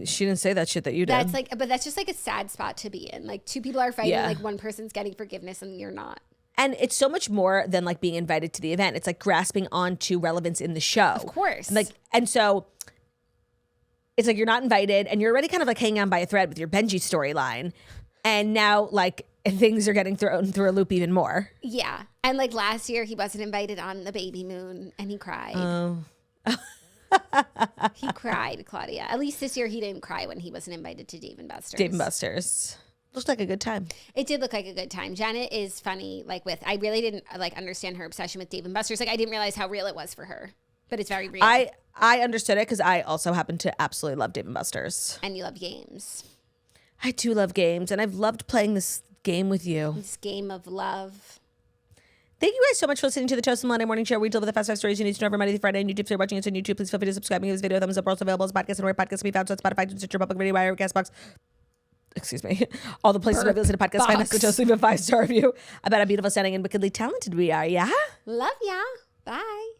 She didn't say that shit that you did. That's like, but that's just like a sad spot to be in. Like two people are fighting, Yeah. like one person's getting forgiveness and you're not. And it's so much more than like being invited to the event. It's like grasping onto relevance in the show. Of course. Like, and so it's like you're not invited and you're already kind of like hanging on by a thread with your Benji storyline. And now like things are getting thrown through a loop even more. Yeah. And like last year he wasn't invited on the baby moon and he cried. Oh. He cried, Claudia. At least this year he didn't cry when he wasn't invited to Dave and Buster's. Dave and Buster's. Looked like a good time. It did look like a good time. Janet is funny. Like I really didn't like understand her obsession with Dave and Buster's. Like I didn't realize how real it was for her, but it's very real. I understood it because I also happen to absolutely love Dave and Buster's. And you love games. I do love games, and I've loved playing this game with you. This game of love. Thank you guys so much for listening to the Toast and Monday Morning Show. We deal with the fast 5 stories you need to know every Monday through Friday on YouTube. So you're watching us on YouTube, please feel free to subscribe and give this video a thumbs up. We're also available as podcasts and where podcasts can be found. So it's Spotify, Stitcher, Public Radio, Wire, Castbox. Excuse me. All the places where you listen to podcasts. Find us the Toast, leave a 5-star review about how beautiful, stunning, and wickedly talented we are. Yeah. Love ya. Bye.